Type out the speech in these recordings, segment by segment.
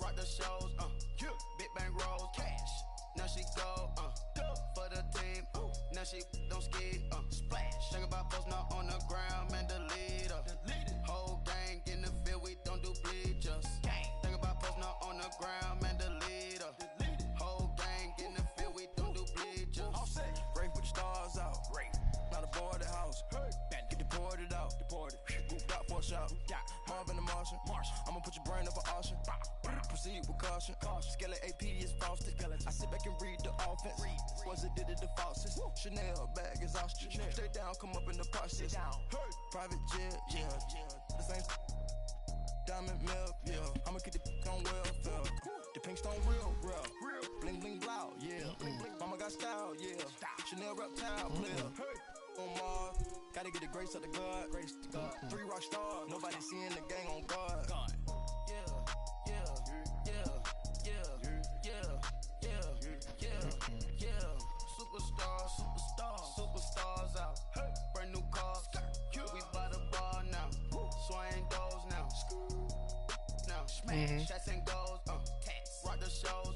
rock the shows, big bang rolls, cash. Now she go, for the team, now she don't ski, splash. Think about post now on the ground, man, the leader. Whole gang in the field, we don't do bleachers. Think about post now on the ground, man, the leader. Whole gang in the field, we don't do bleachers. Break with the stars out, not aboard the house. Get deported out, got for a shot. Marvin the Martian, I'ma put your brain up for auction. Proceed with caution. Skeleton AP is frosted. I sit back and read the offense. Was it did it the faucets? Chanel bag is ostrich. Stay down, come up in the process. Private jet, yeah. The same diamond milk, yeah. I'ma keep the on welfare. The pink stone real. Bling bling loud, yeah. Mama got style, yeah. Chanel reptile player. On Mars, gotta get the grace of the God. 3 rock stars, nobody seeing the gang on guard. Superstars out. Brand new cars. We by the bar now. Swing doors now. Now smash shots and goals. Rock the shows.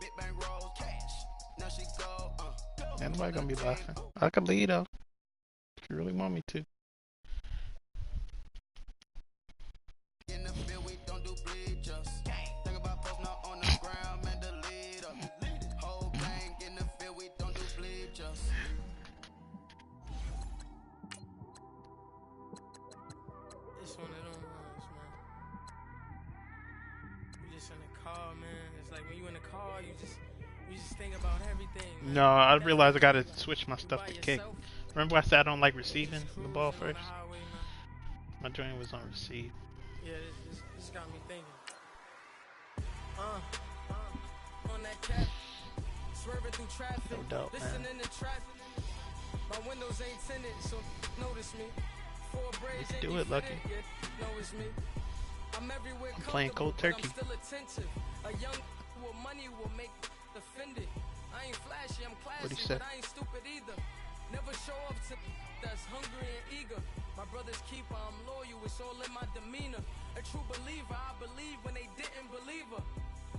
Big bang rolls. Cash. Now she go. Ain't nobody gonna be laughing. I could lead though. If you really want me to. In the field, we don't do bleachers. Think about post now on the ground, man, the leader. Whole gang in the field, we don't do bleachers. It's one of them ones, man. You just in the car, man. It's like when you in the car, you just think about everything. Man. No, I realized I gotta switch my stuff to kick. Remember I said I don't like receiving the ball first? My joint was on receive. Yeah, this got me thinking. On that cap, swerving through traffic, no doubt, listening to traffic. My windows ain't tinted, so notice me. 4 braids ain't do it, Lucky. Notice me. I'm everywhere. I'm playing cold turkey. I'm still attentive. A young with money will make offended. I ain't flashy, I'm classy, but I ain't stupid either. Never show up to that's hungry and eager. My brother's keeper, I'm loyal, it's all in my demeanor. A true believer, I believe when they didn't believe her.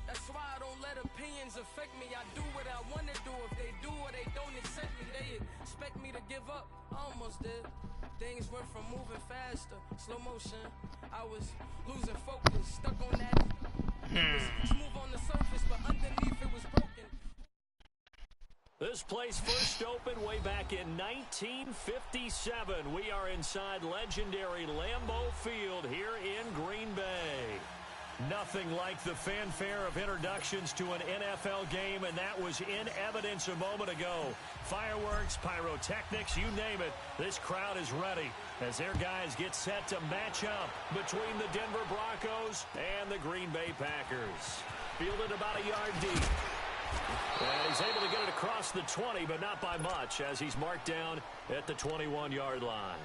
That's why I don't let opinions affect me. I do what I want to do. If they do or they don't accept me, they expect me to give up. I almost did. Things went from moving faster, slow motion. I was losing focus, stuck on that. It was smooth on the surface, but underneath it was broken. This place first opened way back in 1957. We are inside legendary Lambeau Field here in Green Bay. Nothing like the fanfare of introductions to an NFL game, and that was in evidence a moment ago. Fireworks, pyrotechnics, you name it. This crowd is ready as their guys get set to match up between the Denver Broncos and the Green Bay Packers. Fielded about a yard deep. And he's able to get it across the 20, but not by much, as he's marked down at the 21-yard line.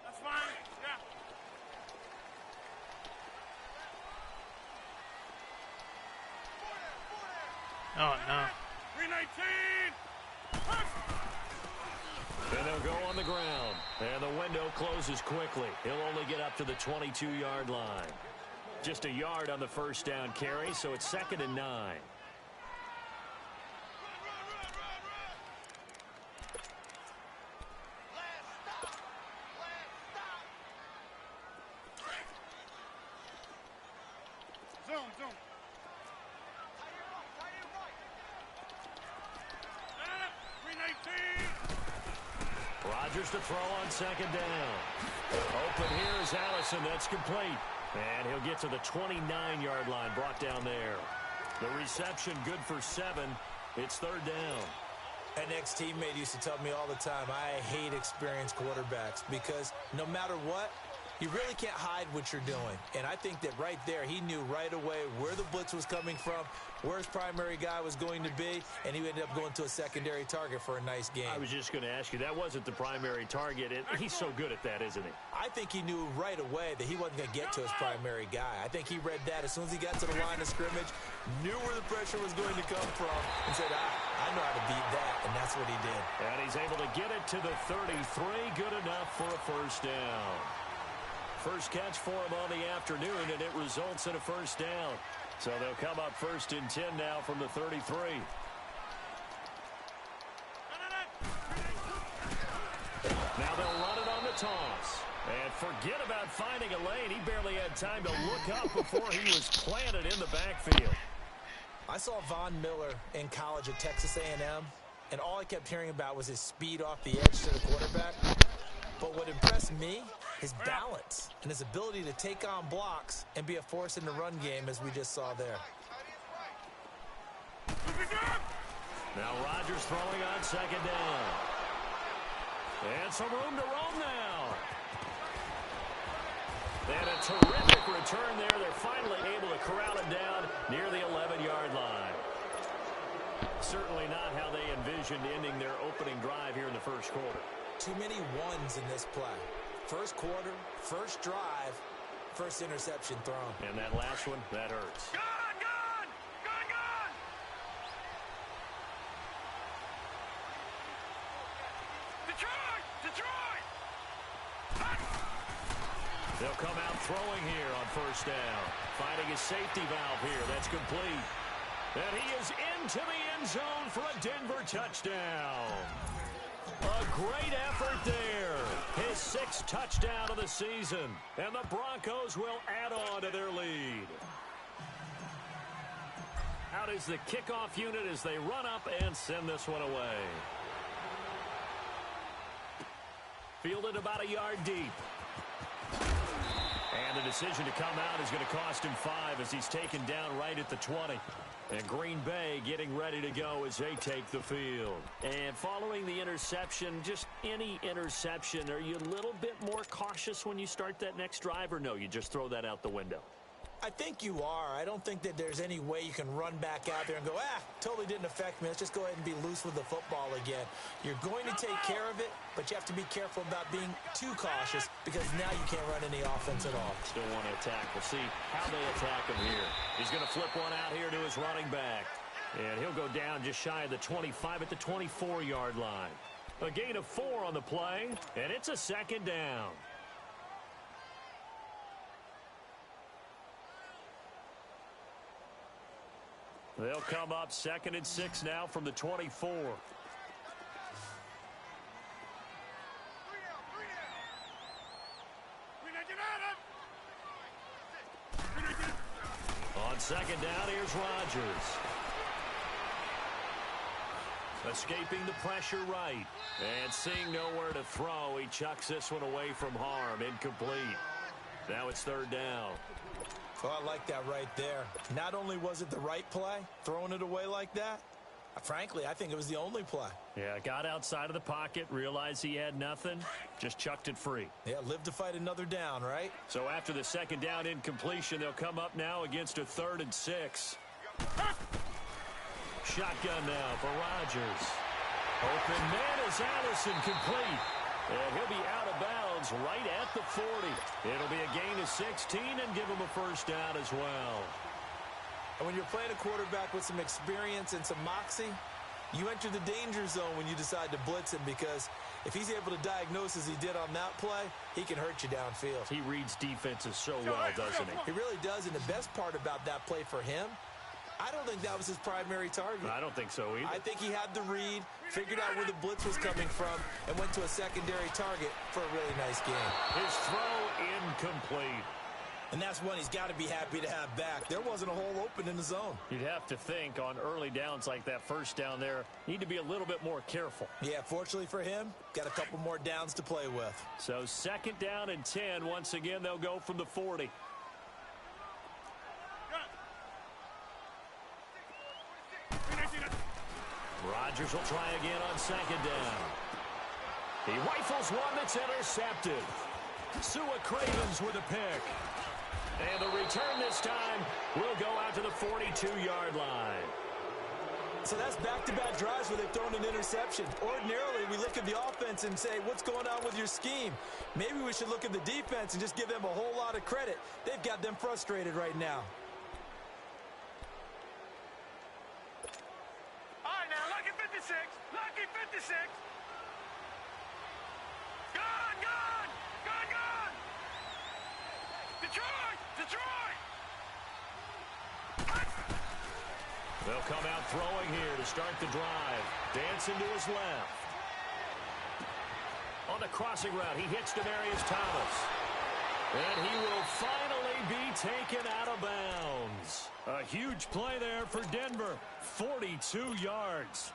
That's fine. Yeah. Oh no. 319. And they'll go on the ground. And the window closes quickly. He'll only get up to the 22-yard line. Just a yard on the first down carry, so it's 2nd and 9. Zoom. Rodgers to throw on 2nd down. Open here is Allison. That's complete. And he'll get to the 29-yard line, brought down there. The reception good for 7. It's 3rd down. An ex-teammate used to tell me all the time, I hate experienced quarterbacks because no matter what, You really can't hide what you're doing. And I think that right there, he knew right away where the blitz was coming from, where his primary guy was going to be, and he ended up going to a secondary target for a nice game. I was just going to ask you, that wasn't the primary target. He's so good at that, isn't he? I think he knew right away that he wasn't going to get to his primary guy. I think he read that as soon as he got to the line of scrimmage, knew where the pressure was going to come from, and said, I know how to beat that, and that's what he did. And he's able to get it to the 33. Good enough for a first down. First catch for him on the afternoon, and it results in a first down. So they'll come up 1st and 10 now from the 33. Now they'll run it on the toss. And forget about finding a lane. He barely had time to look up before he was planted in the backfield. I saw Von Miller in college at Texas A&M, and all I kept hearing about was his speed off the edge to the quarterback. But what impressed me, his balance and his ability to take on blocks and be a force in the run game, as we just saw there. Now Rodgers throwing on 2nd down. And some room to roam now. They had a terrific return there. They're finally able to corral it down near the 11-yard line. Certainly not how they envisioned ending their opening drive here in the first quarter. Too many ones in this play. First quarter, first drive, first interception thrown. And that last one, that hurts. Gone! Detroit! They'll come out throwing here on 1st down. Finding his safety valve here. That's complete. And he is into the end zone for a Denver touchdown. A great effort there. His 6th touchdown of the season. And the Broncos will add on to their lead. Out is the kickoff unit as they run up and send this one away. Fielded about a yard deep. And the decision to come out is going to cost him 5 as he's taken down right at the 20. And Green Bay getting ready to go as they take the field. And following the interception, just any interception, are you a little bit more cautious when you start that next drive, or no, you just throw that out the window? I think you are. I don't think that there's any way you can run back out there and go, totally didn't affect me. Let's just go ahead and be loose with the football again. You're going to take care of it, but you have to be careful about being too cautious because now you can't run any offense at all. Still want to attack. We'll see how they attack him here. He's going to flip one out here to his running back. And he'll go down just shy of the 25 at the 24-yard line. A gain of 4 on the play, and it's a 2nd down. They'll come up 2nd and 6 now from the 24. On 2nd down, here's Rodgers. Escaping the pressure right. And seeing nowhere to throw, he chucks this one away from harm. Incomplete. Now it's 3rd down. Oh, I like that right there. Not only was it the right play, throwing it away like that, frankly, I think it was the only play. Yeah, got outside of the pocket, realized he had nothing, just chucked it free. Yeah, live to fight another down, right? So after the 2nd down incompletion, they'll come up now against a 3rd and 6. Shotgun now for Rodgers. Open man is Allison, complete. And he'll be out of bounds right at the 40. It'll be a gain of 16 and give him a first down as well. And when you're playing a quarterback with some experience and some moxie, you enter the danger zone when you decide to blitz him, because if he's able to diagnose as he did on that play, he can hurt you downfield. He reads defenses so well, doesn't he? He really does, and the best part about that play for him, I don't think that was his primary target. I don't think so either. I think he had the read, figured out where the blitz was coming from, and went to a secondary target for a really nice game. His throw incomplete. And that's one he's got to be happy to have back. There wasn't a hole open in the zone. You'd have to think on early downs like that first down there, need to be a little bit more careful. Yeah, fortunately for him, got a couple more downs to play with. So 2nd down and 10. Once again, they'll go from the 40. Rodgers will try again on 2nd down. He rifles one that's intercepted. Sua Cravens with a pick. And the return this time will go out to the 42-yard line. So that's back-to-back drives where they've thrown an interception. Ordinarily, we look at the offense and say, what's going on with your scheme? Maybe we should look at the defense and just give them a whole lot of credit. They've got them frustrated right now. All right, now, lucky 56. Lucky 56. Gone, gone. Gone, gone. Detroit. Detroit. They'll come out throwing here to start the drive. Dancing to his left. On the crossing route, he hits Demaryius Thomas. And he will finally be taken out of bounds. A huge play there for Denver. 42 yards.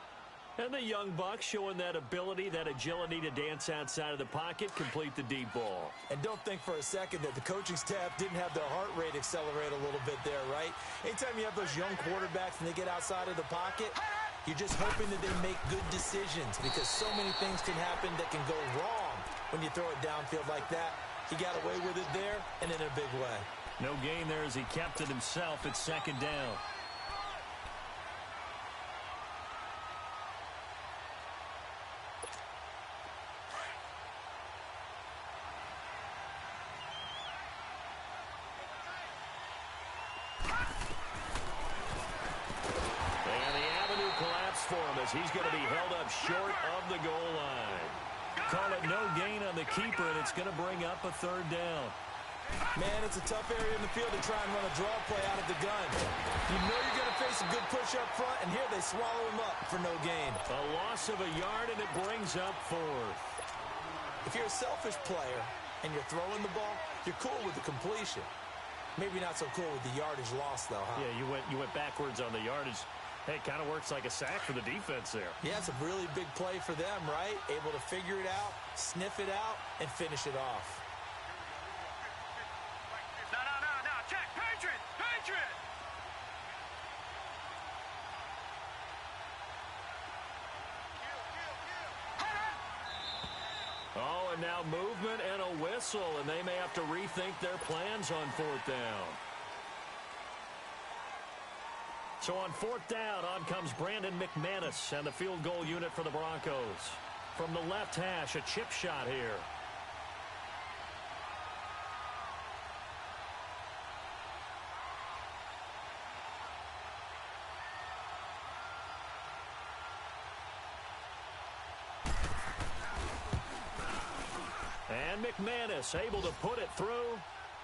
And the young buck showing that ability, that agility to dance outside of the pocket, complete the deep ball. And don't think for a second that the coaching staff didn't have their heart rate accelerate a little bit there, right? Anytime you have those young quarterbacks and they get outside of the pocket, you're just hoping that they make good decisions because so many things can happen that can go wrong when you throw it downfield like that. He got away with it there and in a big way. No gain there as he kept it himself at second down. He's going to be held up short of the goal line. Call it no gain on the keeper, and it's going to bring up a third down. Man, it's a tough area in the field to try and run a draw play out of the gun. You know you're going to face a good push up front, and here they swallow him up for no gain. A loss of a yard, and it brings up fourth. If you're a selfish player and you're throwing the ball, you're cool with the completion. Maybe not so cool with the yardage loss, though, huh? Yeah, you went backwards on the yardage. Hey, it kind of works like a sack for the defense there. Yeah, it's a really big play for them, right? Able to figure it out, sniff it out, and finish it off. No. Check. Patriot. Patriot. Oh, and now movement and a whistle, and they may have to rethink their plans on fourth down. So on fourth down, on comes Brandon McManus and the field goal unit for the Broncos. From the left hash, a chip shot here. And McManus able to put it through.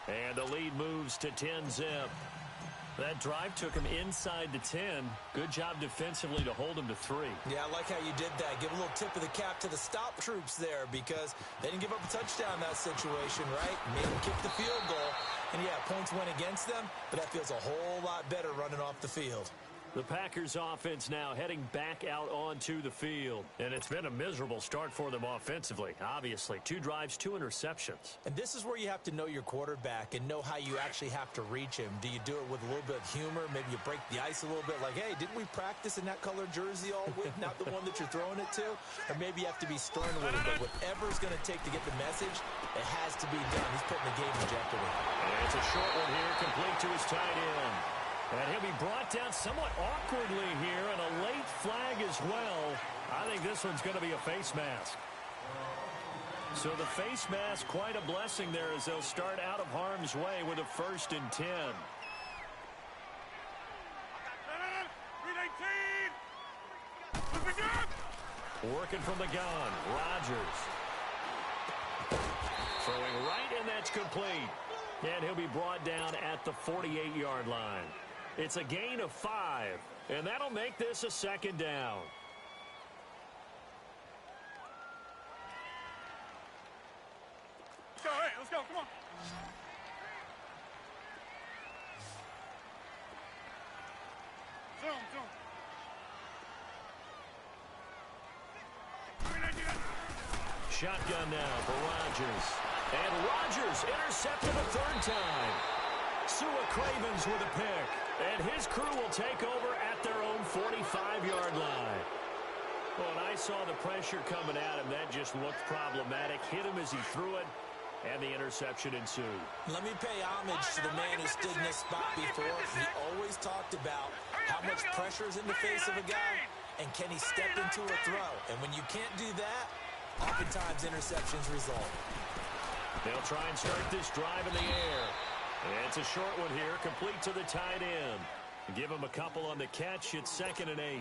And the lead moves to 10-zip. That drive took him inside the 10. Good job defensively to hold him to 3. Yeah, I like how you did that. Give a little tip of the cap to the stop troops there because they didn't give up a touchdown in that situation, right? Made them kick the field goal. And, yeah, points went against them, but that feels a whole lot better running off the field. The Packers offense now heading back out onto the field. And it's been a miserable start for them offensively, obviously. 2 drives, 2 interceptions. And this is where you have to know your quarterback and know how you actually have to reach him. Do you do it with a little bit of humor? Maybe you break the ice a little bit like, hey, didn't we practice in that color jersey all week? Not the one that you're throwing it to? Or maybe you have to be stern a little bit. Whatever it's going to take to get the message, it has to be done. He's putting the game in jeopardy. And it's a short one here, complete to his tight end. And he'll be brought down somewhat awkwardly here, and a late flag as well. I think this one's going to be a face mask. So the face mask, quite a blessing there as they'll start out of harm's way with a 1st and 10. Working from the gun, Rodgers. Throwing right, and that's complete. And he'll be brought down at the 48-yard line. It's a gain of 5, and that'll make this a 2nd down. Let's go, hey, let's go, come on. Zoom. Shotgun now for Rodgers. And Rodgers intercepted a 3rd time. Sua Cravens with a pick. And his crew will take over at their own 45-yard line. Well, and I saw the pressure coming at him. That just looked problematic. Hit him as he threw it. and the interception ensued. Let me pay homage to the man who stood in this spot before. He always talked about how much pressure is in the face of a guy, and can he step into a throw? And when you can't do that, oftentimes interceptions result. They'll try and start this drive in the air. It's a short one here, complete to the tight end. Give him a couple on the catch. It's 2nd and 8.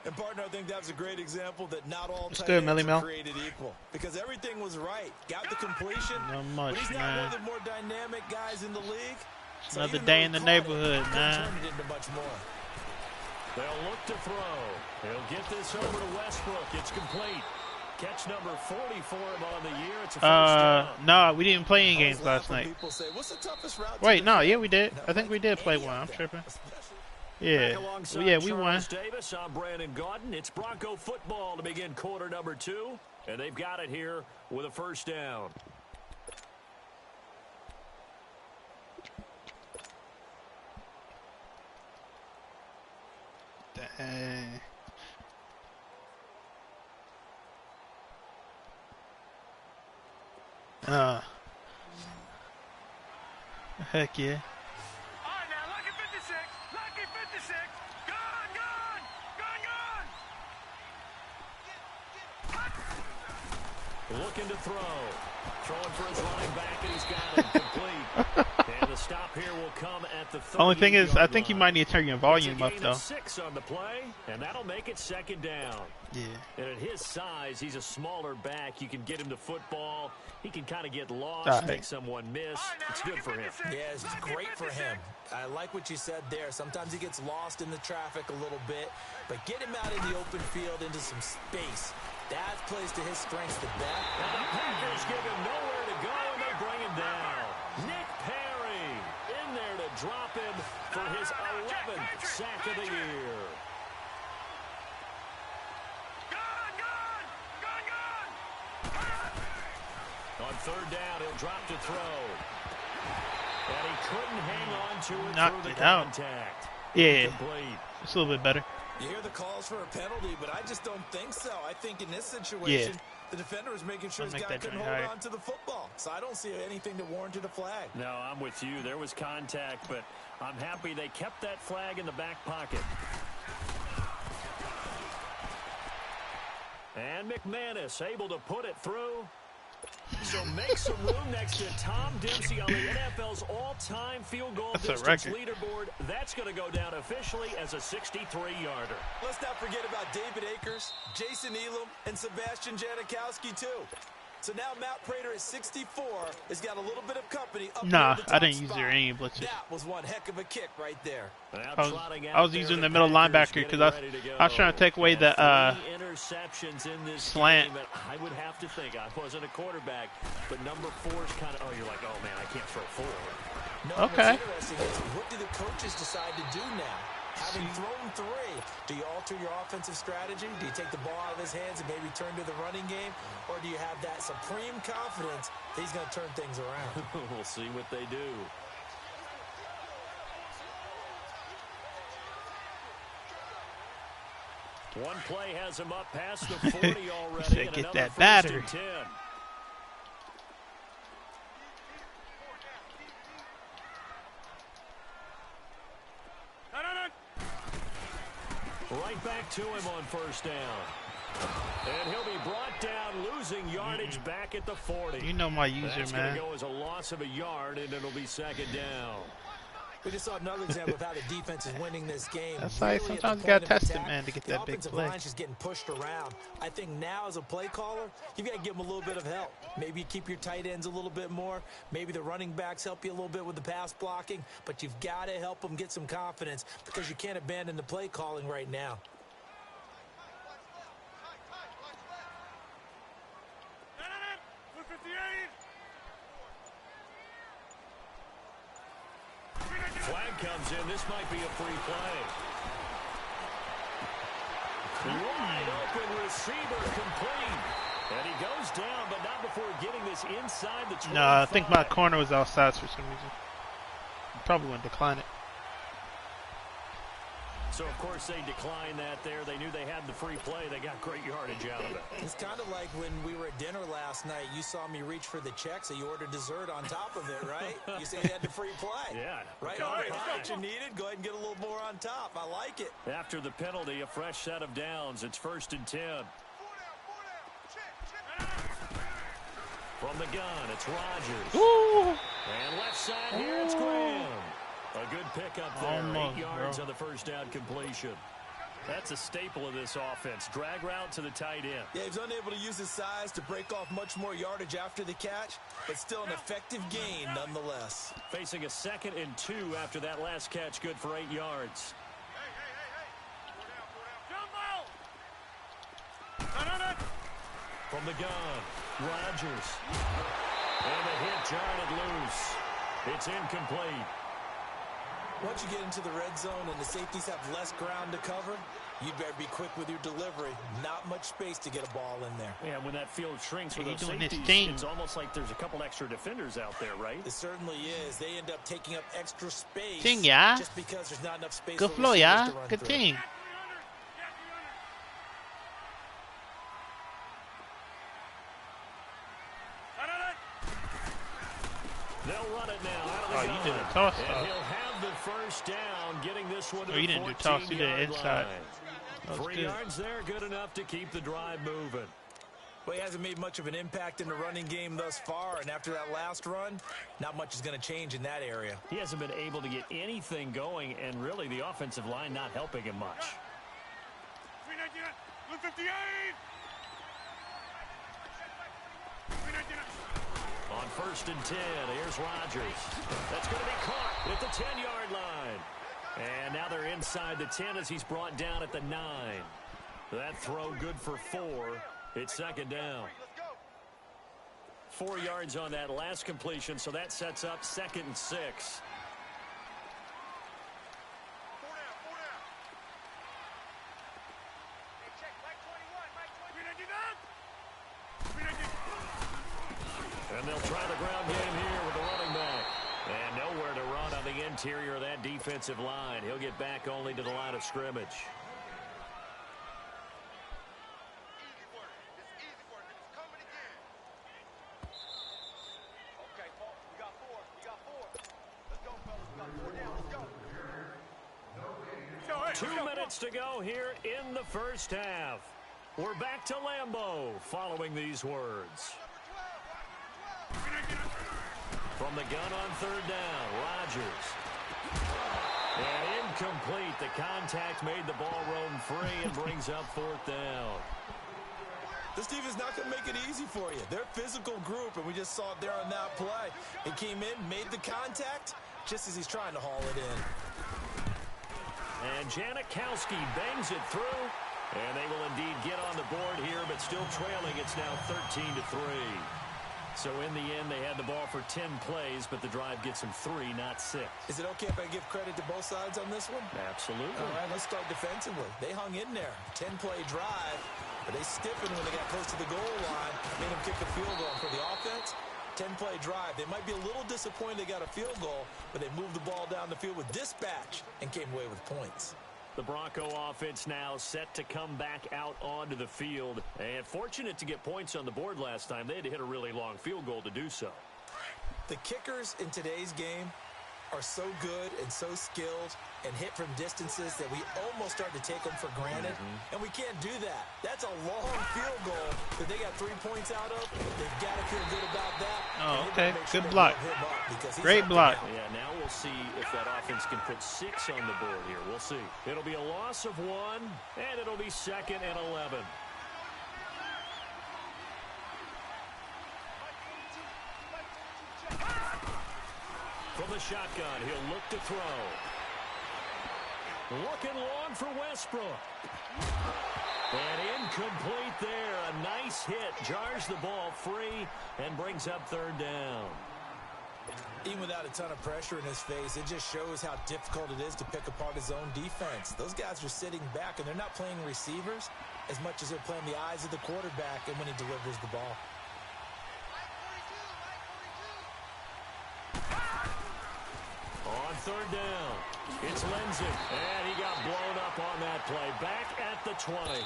And, partner, I think that's a great example that not all Let's tight do it, ends Melly are Mel. created equal. Because everything was right. Got the completion. Not much, but he's not man. one of the more dynamic guys in the league. So Another even day though in the he caught it, neighborhood, he man. turned it into much more. They'll look to throw. He'll get this over to Westbrook. It's complete. Catch number 40 for him on the year. It's a first down. No, we didn't play any games last night. People say, what's the toughest route to Wait, no, defend? yeah, we did. No, I think we did play any one. out I'm there. tripping. Especially- Yeah, Back alongside yeah, we won. Charles Davis, I'm Brandon Gaudin. It's Bronco football to begin quarter number 2, and they've got it here with a first down. Dang. Heck yeah. All right, now, lucky 56. Lucky 56. Gone, gone. Gone, gone. Looking to throw. Throwing for his running back, and he's got it complete. And the stop here will come at the 38-yard Only thing is, I think you line. might need to turn your volume It's a up, gain though. of 6 on the play, and that'll make it 2nd down. Yeah. And at his size, he's a smaller back. You can get him to football. He can kind of get lost, All right. make someone miss. It's good for him. Yeah, it's great for him. I like what you said there. Sometimes he gets lost in the traffic a little bit, but get him out in the open field into some space. That plays to his strengths the best. And the Packers give him nowhere to go, and they bring him down. Nick Perry in there to drop him for his 11th sack of the year. Gone, gone. Gone, gone. On 3rd down, he'll drop to throw. And he couldn't hang on to it Knocked through it the out. contact. Yeah, Complete. it's a little bit better. You hear the calls for a penalty, but I just don't think so. I think in this situation, the defender was making sure I'll his make guy that couldn't joint hold higher. on to the football. So I don't see anything that warranted a flag. No, I'm with you. There was contact, but I'm happy they kept that flag in the back pocket. And McManus able to put it through. So make some room next to Tom Dempsey on the NFL's all-time field goal That's a distance record. leaderboard. That's going to go down officially as a 63-yarder. Let's not forget about David Akers, Jason Elam, and Sebastian Janikowski, too. So now Matt Prater at 64 has got a little bit of company up Nah, near the I top didn't use spot. your aim blitzes. That was one heck of a kick right there. I was using the middle linebacker because I was trying to take away the interceptions in this slant. game, and I would have to think I wasn't a quarterback, but number 4 is kind of, you're like, oh man, I can't throw 4. No, Okay. what's interesting is what do the coaches decide to do now? Having thrown 3, do you alter your offensive strategy? Do you take the ball out of his hands and maybe turn to the running game? Or do you have that supreme confidence that he's going to turn things around? We'll see what they do. One play has him up past the 40 already. said, and "Get another that 1st battery." and 10. No, no, no. Right back to him on 1st down. And he'll be brought down, losing yardage back at the 40. You know my user, That's man. going to go as a loss of a yard, and it'll be 2nd down. We just saw another example of how the defense is winning this game. That's why Really at the sometimes you point gotta of test it, attack, man, to get the that big offensive play. line's just getting pushed around. I think now as a play caller, you've got to give them a little bit of help. Maybe you keep your tight ends a little bit more. Maybe the running backs help you a little bit with the pass blocking. But you've got to help them get some confidence because you can't abandon the play calling right now. No, no, no. Blue 58. Flag comes in. This might be a free play. Wide open receiver complete. And he goes down, but not before getting this inside the 25. No, I think my corner was outside for some reason. Probably wouldn't decline it. So So, of course, they declined that there. They knew they had the free play. They got great yardage out of it. It's kind of like when we were at dinner last night. You saw me reach for the check, so you ordered dessert on top of it, right? You said you had the free play. Yeah. Right? All right, what you needed, go ahead and get a little more on top. I like it. After the penalty, a fresh set of downs. It's 1st and 10. From the gun, it's Rodgers. Ooh. And left side here, it's Graham. A good pickup there. Almost, 8 yards bro. on the first down completion. That's a staple of this offense. Drag route to the tight end. Yeah, he's unable to use his size to break off much more yardage after the catch, but still an effective gain nonetheless. Facing a 2nd and 2 after that last catch, good for 8 yards. From the gun, Rodgers. And the hit jarred it loose. It's incomplete. Once you get into the red zone and the safeties have less ground to cover, you better be quick with your delivery. Not much space to get a ball in there. Yeah, when that field shrinks with He those doing his safeties, thing. it's almost like there's a couple extra defenders out there, right? It certainly is. They end up taking up extra space Thing, yeah. just because there's not enough space Good for flow, receivers yeah. to run Good through. thing. They'll run it now. Out of the Oh, gun. you did a toss And up. he'll have the first down, getting this one to Oh, the you didn't do toss, you did 14-yard inside. line. That was 3 good. yards there, good enough to keep the drive moving. Well, he hasn't made much of an impact in the running game thus far, and after that last run, not much is going to change in that area. He hasn't been able to get anything going, and really the offensive line not helping him much. 158. On 1st and 10, here's Rodgers. That's going to be caught at the 10-yard line. And now they're inside the 10 as he's brought down at the 9. That throw good for 4. It's 2nd down. 4 yards on that last completion, so that sets up 2nd and 6. And they'll try the ground game here with the running back. And nowhere to run on the interior of that defensive line. He'll get back only to the line of scrimmage. Two minutes to go here in the first half. We're back to Lambeau following these words. From the gun on 3rd down, Rodgers. And incomplete. The contact made the ball roam free and brings up 4th down. This defense is not going to make it easy for you. They're a physical group, and we just saw it there on that play. He came in, made the contact, just as he's trying to haul it in. And Janikowski bangs it through. And they will indeed get on the board here, but still trailing. It's now 13-3. So in the end, they had the ball for 10 plays, but the drive gets them 3, not 6. Is it okay if I give credit to both sides on this one? Absolutely. All right, let's start defensively. They hung in there. 10-play drive, but they stiffened when they got close to the goal line. Made them kick a field goal. For the offense, 10-play drive. They might be a little disappointed they got a field goal, but they moved the ball down the field with dispatch and came away with points. The Bronco offense now set to come back out onto the field. And fortunate to get points on the board last time. They had to hit a really long field goal to do so. The kickers in today's game are so good and so skilled and hit from distances that we almost start to take them for granted. And we can't do that. That's a long field goal that they got 3 points out of. They've got to feel good about that. Oh, And okay. make sure Good they block. let him up because he's Great up to block. now. Yeah, now we'll see if that offense can put 6 on the board here. We'll see. It'll be a loss of 1, and it'll be 2nd and 11. From the shotgun, he'll look to throw. Looking long for Westbrook. And incomplete there. A nice hit. Jars the ball free and brings up 3rd down. Even without a ton of pressure in his face, it just shows how difficult it is to pick apart his own defense. Those guys are sitting back, and they're not playing receivers as much as they're playing the eyes of the quarterback and when he delivers the ball. On 3rd down. It's Lindsey, and he got blown up on that play. Back at the 20.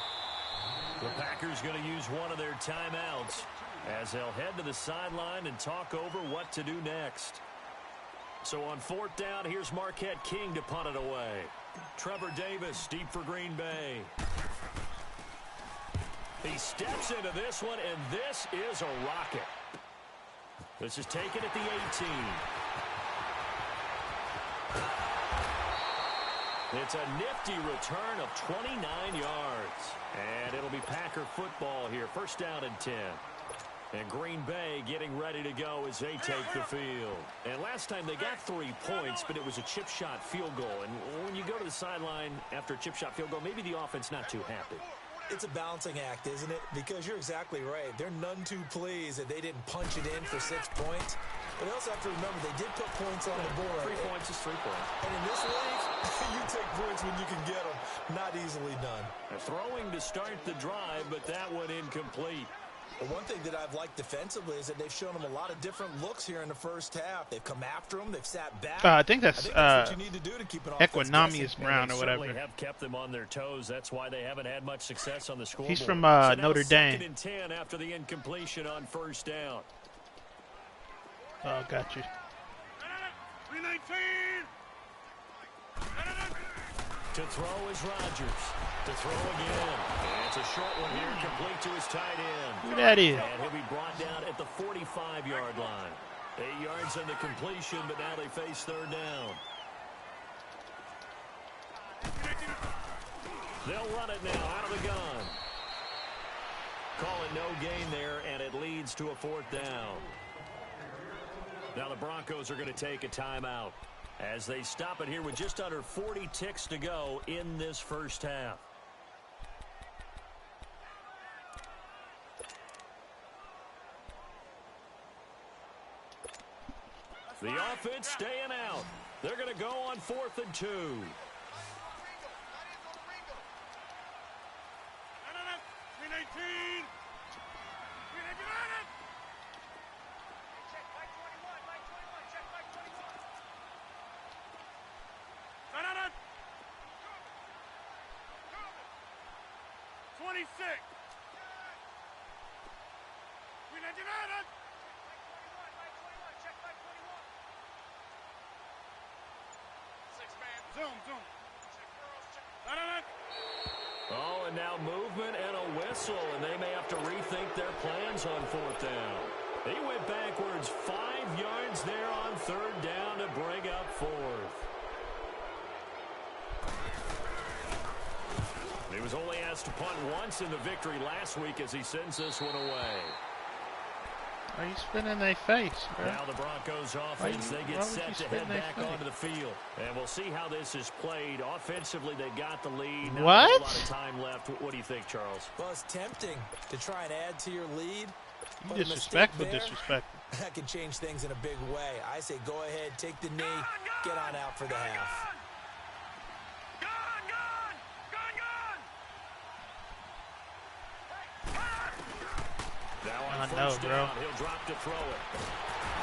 The Packers going to use one of their timeouts as they'll head to the sideline and talk over what to do next. So on 4th down, here's Marquette King to punt it away. Trevor Davis deep for Green Bay. He steps into this one, and this is a rocket. This is taken at the 18. It's a nifty return of 29 yards. And it'll be Packer football here. 1st down and 10. And Green Bay getting ready to go as they take the field. And last time they got 3 points, but it was a chip shot field goal. And when you go to the sideline after a chip shot field goal, maybe the offense not too happy. It's a balancing act, isn't it? Because you're exactly right. They're none too pleased that they didn't punch it in for 6 points. But they also have to remember they did put points on the board. 3 points is 3 points. And in this league, you take points when you can get them. Not easily done. They're throwing to start the drive, but that one incomplete. But one thing that I've liked defensively is that they've shown them a lot of different looks here in the first half. They've come after them. They've sat back. I think that's what you need to do to keep an offense Equinamius guessing. Brown or whatever. They have kept them on their toes. That's why they haven't had much success on the scoreboard. He's from So Notre Dame. 2nd and 10 after the incompletion on 1st down. Oh, got you. 319. To throw is Rodgers. To throw again. And it's a short one here, complete to his tight end. Who that is? And he'll be brought down at the 45-yard line. 8 yards on the completion, but now they face 3rd down. They'll run it now out of the gun. Call it no gain there, and it leads to a 4th down. Now the Broncos are going to take a timeout as they stop it here with just under 40 ticks to go in this first half. The offense staying out. They're going to go on 4th and 2. 319. Oh, and now movement and a whistle, and they may have to rethink their plans on 4th down. He went backwards 5 yards there on 3rd down to bring up 4th. He was only asked to punt once in the victory last week as he sends this one away. Are you spinning their face, bro? Now the Broncos offense, they get set to head back onto the field. And we'll see how this is played. Offensively, they got the lead. Not what? A lot of time left. What do you think, Charles? Well, it's tempting to try and add to your lead. Disrespectful. That can change things in a big way. I say go ahead, take the knee, get on out for the half. I know, bro. He'll drop to throw it.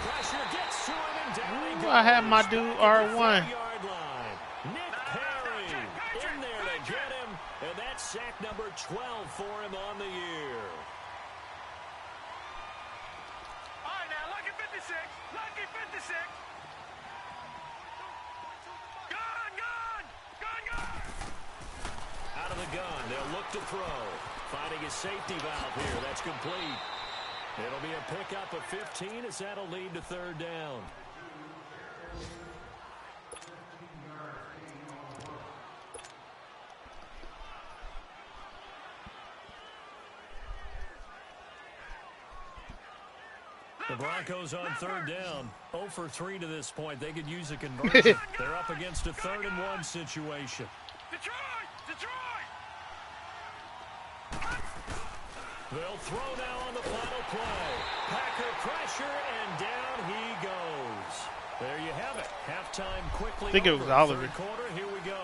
Pressure gets to him and down he goes. I have my dude R1. Yard line. Nick Perry in there to get him, and that's sack number 12 for him on the year. All right, now, lucky 56. Lucky 56. Gun. Out of the gun, they'll look to throw. Finding his safety valve here. That's complete. It'll be a pickup of 15 as that'll lead to 3rd down. The Broncos on 3rd down. 0 for 3 to this point. They could use a conversion. They're up against a 3rd and 1 situation. Detroit! They'll throw now on the final play. Packer pressure, and down he goes. There you have it. Halftime quickly. I think it was Oliver. 3rd quarter, here we go.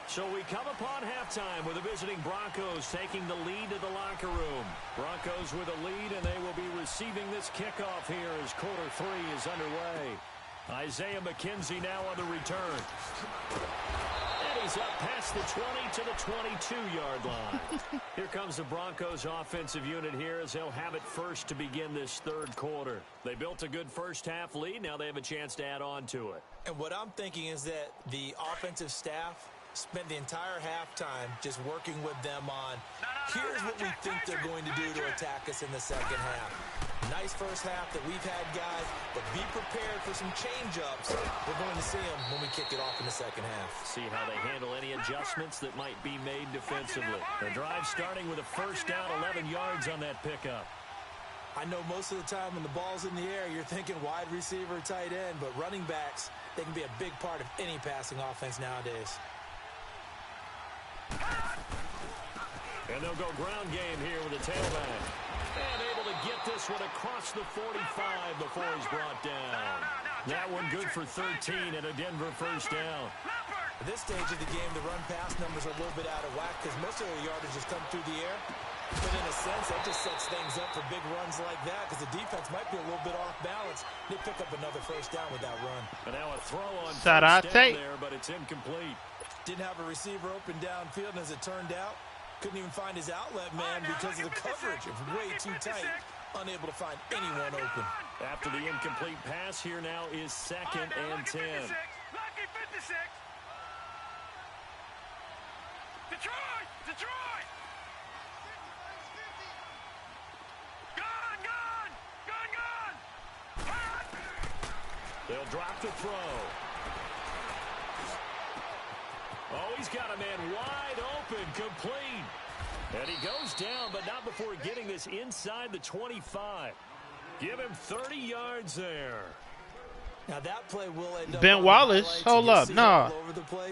So we come upon halftime with the visiting Broncos taking the lead to the locker room. Broncos with a lead, and they will be receiving this kickoff here as quarter 3 is underway. Isaiah McKenzie now on the return. And he's up past the 20 to the 22-yard line. Here comes the Broncos offensive unit here as they'll have it first to begin this third quarter. They built a good first half lead. Now they have a chance to add on to it. And what I'm thinking is that the offensive staff spent the entire halftime just working with them on, here's what we think they're going to do to attack us in the second half. Nice first half that we've had, guys, but be prepared for some change-ups. We're going to see them when we kick it off in the second half. See how they handle any adjustments that might be made defensively. The drive starting with a first down, 11 yards on that pickup. I know most of the time when the ball's in the air, you're thinking wide receiver, tight end, but running backs, they can be a big part of any passing offense nowadays. And they'll go ground game here with a tailback. And able to get this one across the 45 before he's brought down. That one good for 13 and a Denver first down. At this stage of the game, the run-pass numbers are a little bit out of whack because most of their yardage has come through the air. But in a sense, that just sets things up for big runs like that because the defense might be a little bit off balance. They pick up another first down with that run. And now a throw on first down there, but it's incomplete. Didn't have a receiver open downfield, and as it turned out, couldn't even find his outlet man because of the coverage. It was way too tight, unable to find anyone open. After the incomplete pass, here now is second and 10. Lucky 56. Detroit! Detroit! Gone! Gone! Gone! Gone! They'll drop the throw. Oh, he's got a man wide open, complete. And he goes down, but not before getting this inside the 25. Give him 30 yards there. Now that play will end up Ben Wallace, hold up, nah.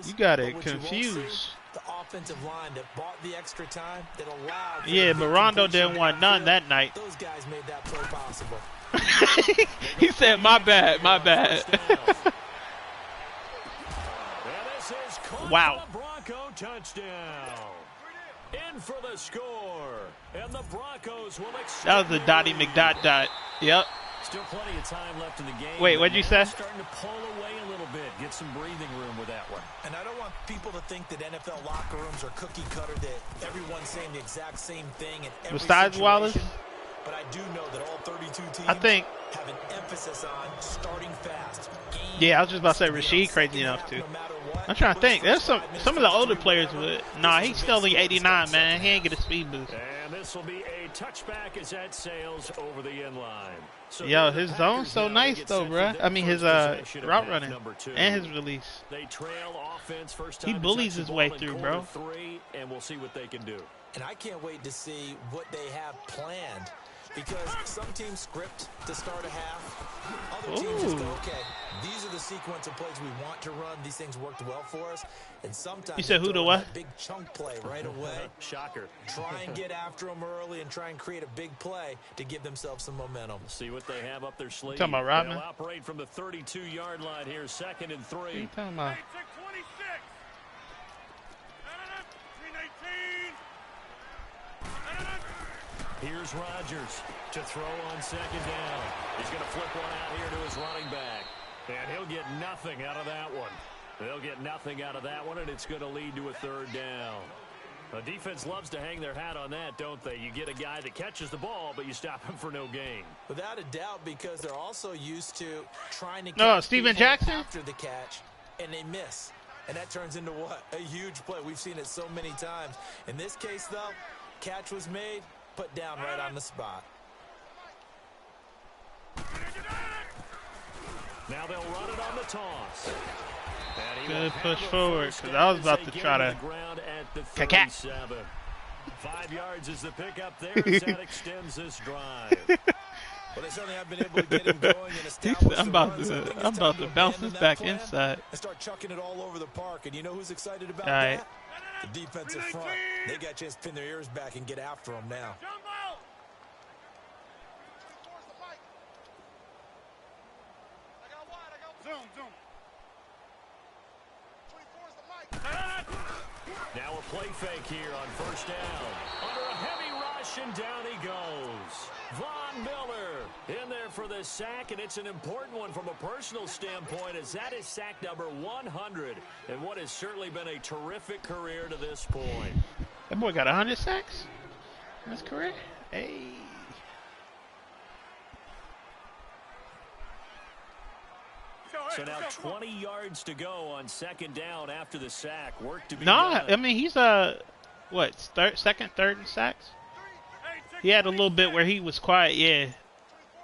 You got it confused. The offensive line that bought the extra time that allowed. Yeah, but Rondo didn't want none that night. Those guys made that play possible. He said, my bad, my bad. Wow. Bronco touchdown. In for the score. And the Broncos will extend. That was the Dottie McDot. Yep. Still plenty of time left in the game. Wait, what'd you say? Starting to pull away a little bit. Get some breathing room with that one. And I don't want people to think that NFL locker rooms are cookie cutter, that everyone's saying the exact same thing in every Besides situation. Wallace? But I do know that all 32 teams I think have an emphasis on starting fast. Yeah, I was just about to say Rasheed crazy enough too. I'm trying to think. There's some of the older players would. Nah, he's still only 89, man. He ain't get a speed boost. And this will be a touchback as that sails over the end line. So yo, his zone's so nice though, bruh. I mean, his route running and his release. They trail offense first time he bullies his way through, bro. 3, and we'll see what they can do. And I can't wait to see what they have planned. Because some teams script to start a half. Other teams just go, okay, these are the sequence of plays we want to run. These things worked well for us. And sometimes you said who to what? Big chunk play right away. Shocker. Try and get after them early and try and create a big play to give themselves some momentum. See what they have up their sleeve. Talking about Rodman? They'll operate from the 32-yard line here, 2nd and 3. What are you talking about? 26. 319. Here's Rodgers to throw on 2nd down. He's going to flip one out here to his running back. And he'll get nothing out of that one. They'll get nothing out of that one, and it's going to lead to a 3rd down. The defense loves to hang their hat on that, don't they? You get a guy that catches the ball, but you stop him for no gain. Without a doubt, because they're also used to trying to No, catch Steven people Jackson? after the catch, and they miss. And that turns into what? A huge play. We've seen it so many times. In this case, though, catch was made, put down right on the spot. Now they'll run it on the toss. Good push forward, because I was about to try to cack. 5 yards is the pickup there as that extends this drive. Well, they certainly have been able to get him going and establish I'm about to bounce this back inside. And start chucking it all over the park. And you know who's excited about all right. that? The defensive front. They got a chance to pin their ears back and get after him now. Now a play fake here on 1st down. Under a heavy rush, and down he goes. Vaughn Von Miller in there for the sack, and it's an important one from a personal standpoint, as that is sack number 100 in what has certainly been a terrific career to this point. That boy got 100 sacks in his career. Hey. So now 20 yards to go on second down after the sack. Work to be Nah, done. I mean, he's what, second, third in sacks? He had a little bit where he was quiet, yeah.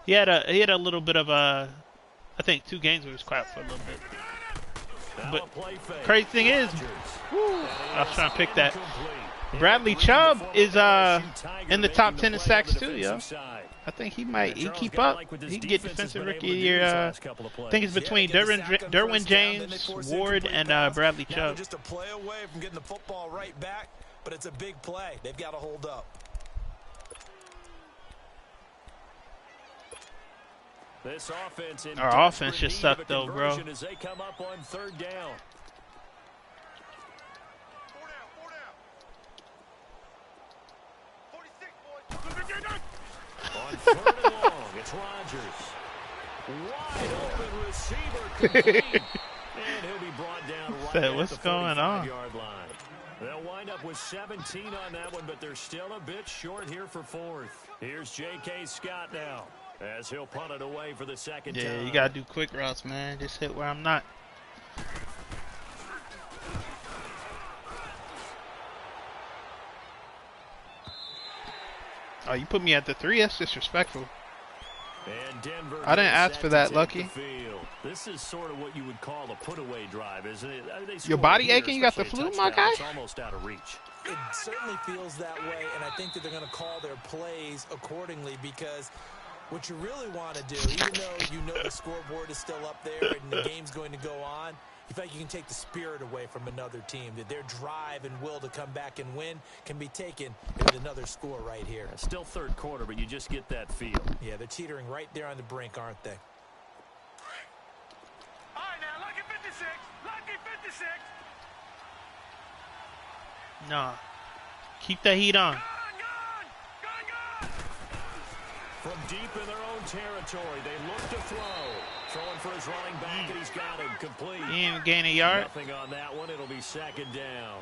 He had a little bit of I think 2 games where he was quiet for a little bit. But crazy thing is, whew, I was trying to pick that. Bradley Chubb is in the top 10 in sacks too, yo. I think he keep up. He can get defensive rookie of the year. I think it's between Derwin James, Ward, and Bradley Chubb. Just a play away from getting the football right back, but it's a big play. They've got to hold up. This offense in Our offense just desperate sucked need of a though, bro. conversion as they come up on third down. On third and long, it's Rodgers. Wide open receiver complete. And he'll be brought down right Said, at what's the going on? 45-yard line. They'll wind up with 17 on that one, but they're still a bit short here for fourth. Here's J.K. Scott now, as he'll punt it away for the second time. Yeah, you gotta do quick routes, man. Just hit where I'm not. Oh, you put me at the 3? That's disrespectful. And Denver I didn't ask set for to that, take Lucky. the field. This is sort of what you would call a put-away drive, isn't it? They Your scored body here, aching? You got the especially a flu, my touchdown. guy? It's almost out of reach. It certainly feels that way, and I think that they're going to call their plays accordingly, because what you really want to do, even though you know the scoreboard is still up there and the game's going to go on, you feel like you can take the spirit away from another team, that their drive and will to come back and win can be taken with another score right here. Still third quarter, but you just get that feel. Yeah, they're teetering right there on the brink, aren't they? All right, now, lucky 56. Lucky 56. Nah. Keep that heat on. Gone, gone, gone, gone. From deep in their own territory, they look to throw. Throwing for his running back, and he's got him complete. He didn't even gain a yard. Nothing on that one. It'll be second down.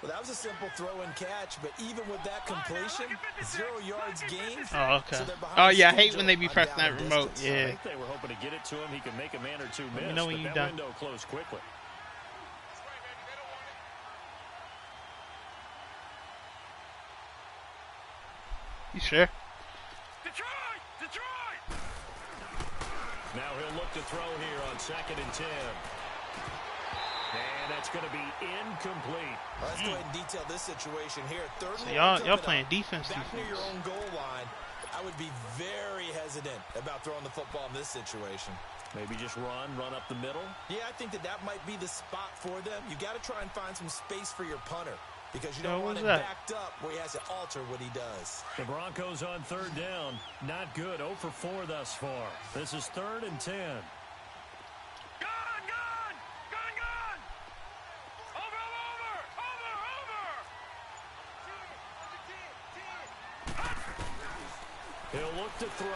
Well, that was a simple throw and catch, but even with that completion, 0 yards gained. Oh, okay. So they're behind Oh, yeah, I schedule hate when they be on pressing down that and remote. distance. I Yeah. think they were hoping to get it to him. He can make a man or two miss, me know when but you're that done. window closed quickly. You sure? Detroit! Detroit! Now he'll look to throw here on 2nd and 10. And that's going to be incomplete. Well, let's go ahead and detail this situation here. Third So and y'all one's up playing and defense. back near your own goal line. I would be very hesitant about throwing the football in this situation. Maybe just run up the middle. Yeah, I think that might be the spot for them. You got to try and find some space for your punter, because you don't want him backed up where he has to alter what he does. The Broncos on third down. Not good. 0 for 4 thus far. This is 3rd and 10. Gone, gone! Gone, gone! Over, over, over, over! He'll look to throw.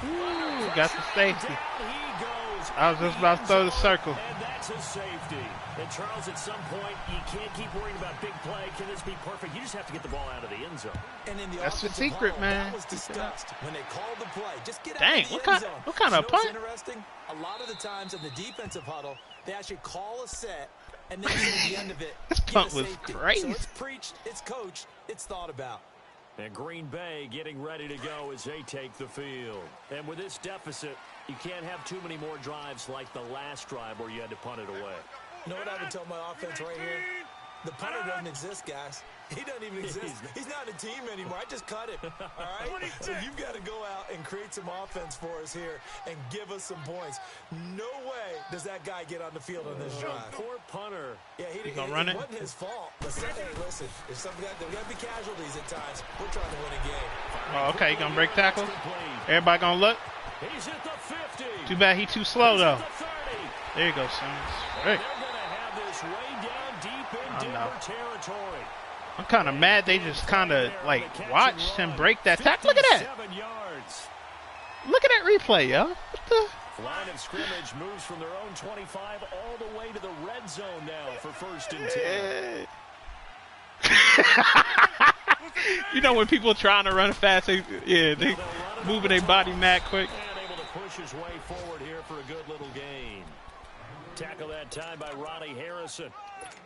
Ooh, got the safety. Down he goes. I was just about to throw the circle. And that's a safety. And Charles, at some point, you can't keep worrying about big play. Can this be perfect? You just have to get the ball out of the end zone. And in the That's the offensive secret, huddle, man. That was discussed when they called the play. Just get Dang, out of the what end kind- zone. what kind You of know what's punt? interesting? A lot of the times in the defensive huddle, they actually call a set, and then at the end of it, This get punt a was safety. crazy. So it's preached, it's coached, it's thought about. And Green Bay getting ready to go as they take the field. And with this deficit, you can't have too many more drives like the last drive where you had to punt it away. You know what I would tell my offense right here? The punter doesn't exist, guys. He doesn't even exist. He's not a team anymore. I just cut him. All right? So you've got to go out and create some offense for us here and give us some points. No way does that guy get on the field on this drive. Poor punter. Yeah, he gonna run it? wasn't his fault. But hey, listen, if something got, there got to be casualties at times. We're trying to win a game. Oh, okay, you gonna break tackle? Everybody gonna look? He's at the 50. Too bad he too slow, though. He's at the 30. There you go, Simmons. They're Right. going to have this way down deep in Denver territory. I'm kind of mad they just kind of like watched him break that tackle. Look at that. Look at that replay, yo. What the? Line of scrimmage moves from their own 25 all the way to the red zone now for 1st and 10. You know when people trying to run fast, they moving their body mad quick. And able to push his way forward here for a good little gain. Tackle that time by Ronnie Harrison.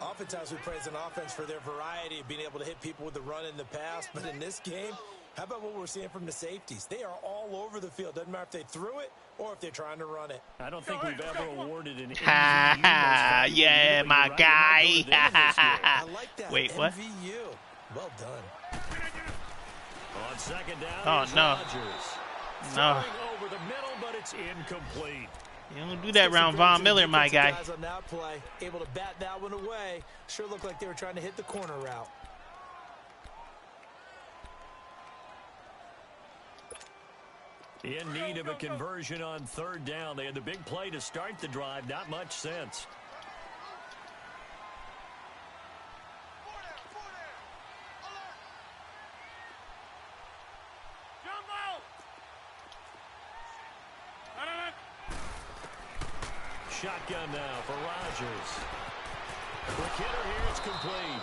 Oftentimes we praise an offense for their variety of being able to hit people with the run in the pass, but in this game, how about what we're seeing from the safeties? They are all over the field. Doesn't matter if they threw it or if they're trying to run it. I don't think we've ever awarded an MVP. Yeah, my guy. I like that. Wait, what? MVU. Well done. On 2nd down, Oh, no. Rodgers. No. Throwing over the middle, but it's incomplete. You don't do that around Von Miller, my guy. Guys on that play, able to bat that one away. Sure looked like they were trying to hit the corner route. In need of a conversion on 3rd down. They had the big play to start the drive. Not much sense. Shotgun now for Rodgers. Quick hitter here, it's complete.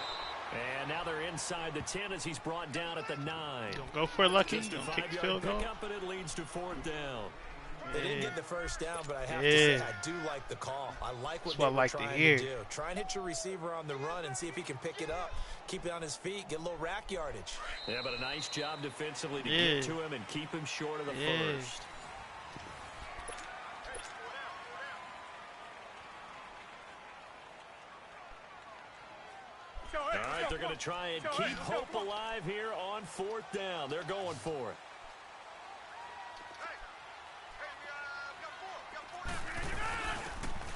And now they're inside the 10 as he's brought down at the 9. Don't go for it, Lucky. Don't kick the field goal. Up and it leads to 4th down. They didn't get the 1st down, but I have to say I do like the call. I like what they were trying to do. Try and hit your receiver on the run and see if he can pick it up. Keep it on his feet, get a little rack yardage. Yeah, but a nice job defensively to get to him and keep him short of the first. All right, they're going to try and keep hope alive here on 4th down. They're going for it.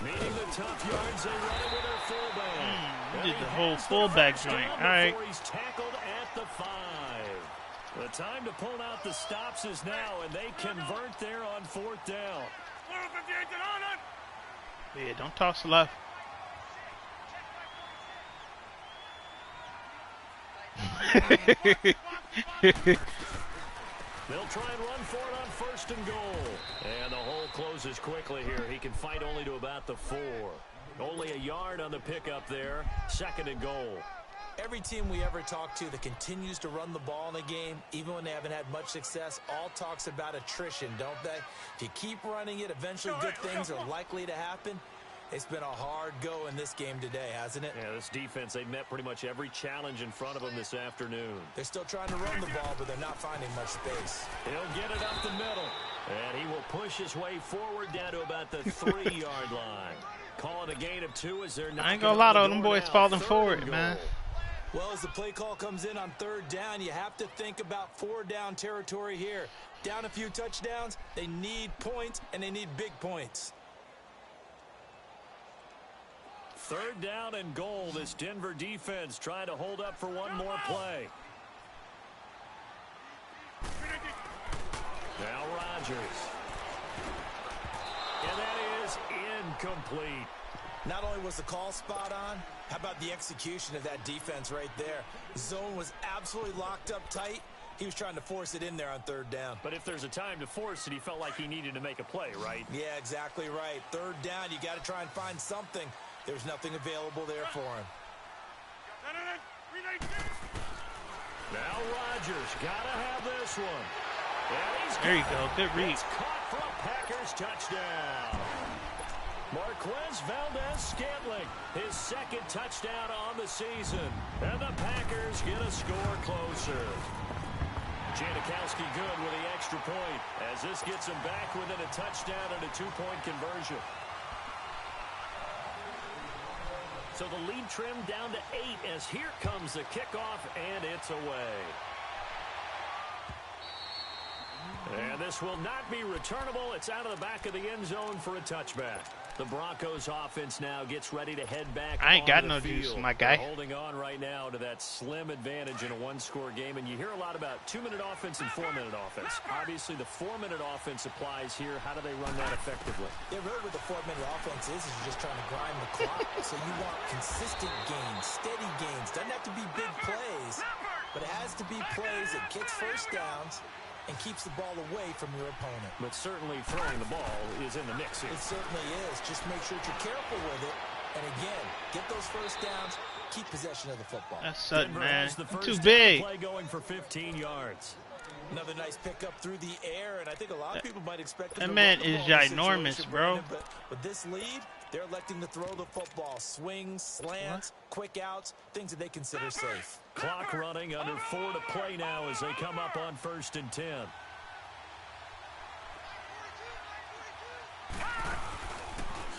Meeting the tough yards, they run it with their fullback. You did the whole fullback joint. All right. He's tackled at the 5. The time to pull out the stops is now, and they convert there on 4th down. Yeah, don't toss left. They'll try and run for it on 1st and goal. And the hole closes quickly here. He can fight only to about the 4. Only a yard on the pickup there. 2nd and goal. Every team we ever talk to that continues to run the ball in a game, even when they haven't had much success, all talks about attrition, don't they? If you keep running it, eventually good things are likely to happen. It's been a hard go in this game today, hasn't it? Yeah, this defense, they've met pretty much every challenge in front of them this afternoon. They're still trying to run the ball, but they're not finding much space. He'll get it up the middle. And he will push his way forward down to about the 3-yard line. Calling a gain of 2 as they're not. I ain't gonna lie, though, them boys falling forward, man. Well, as the play call comes in on 3rd down, you have to think about 4-down territory here. Down a few touchdowns, they need points, and they need big points. 3rd down and goal. This Denver defense trying to hold up for one more play. Now Rodgers. And that is incomplete. Not only was the call spot on, how about the execution of that defense right there? Zone was absolutely locked up tight. He was trying to force it in there on 3rd down. But if there's a time to force it, he felt like he needed to make a play, right? Yeah, exactly right. 3rd down, you got to try and find something. There's nothing available there for him. Now Rodgers got to have this one. There you go. Good read. It's caught for a Packers touchdown. Marquez Valdez-Scantling, his 2nd touchdown on the season. And the Packers get a score closer. Janikowski good with the extra point as this gets him back within a touchdown and a 2-point conversion. So the lead trimmed down to 8 as here comes the kickoff, and it's away. And this will not be returnable. It's out of the back of the end zone for a touchback. The Broncos offense now gets ready to head back. I ain't got on no the juice, field. my guy. They're holding on right now to that slim advantage in a one-score game, and you hear a lot about 2-minute offense and 4-minute offense. Obviously, the 4-minute offense applies here. How do they run that effectively? Yeah, really what the 4-minute offense is you're just trying to grind the clock. So you want consistent gains, steady gains. Doesn't have to be big plays, but it has to be plays that gets first downs and keeps the ball away from your opponent. But certainly throwing the ball is in the mix here. It certainly is. Just make sure that you're careful with it. And again, get those first downs, keep possession of the football. That's sudden, Denver man. has the I'm first too down big. play going for 15 yards. Another nice pickup through the air, and I think a lot of people might expect That him to man run the is ball in this ginormous, situation, bro. Brandon, but with this lead, they're electing to throw the football. Swings, slants, quick outs, things that they consider safe. Clock running, under 4 to play now as they come up on 1st and 10.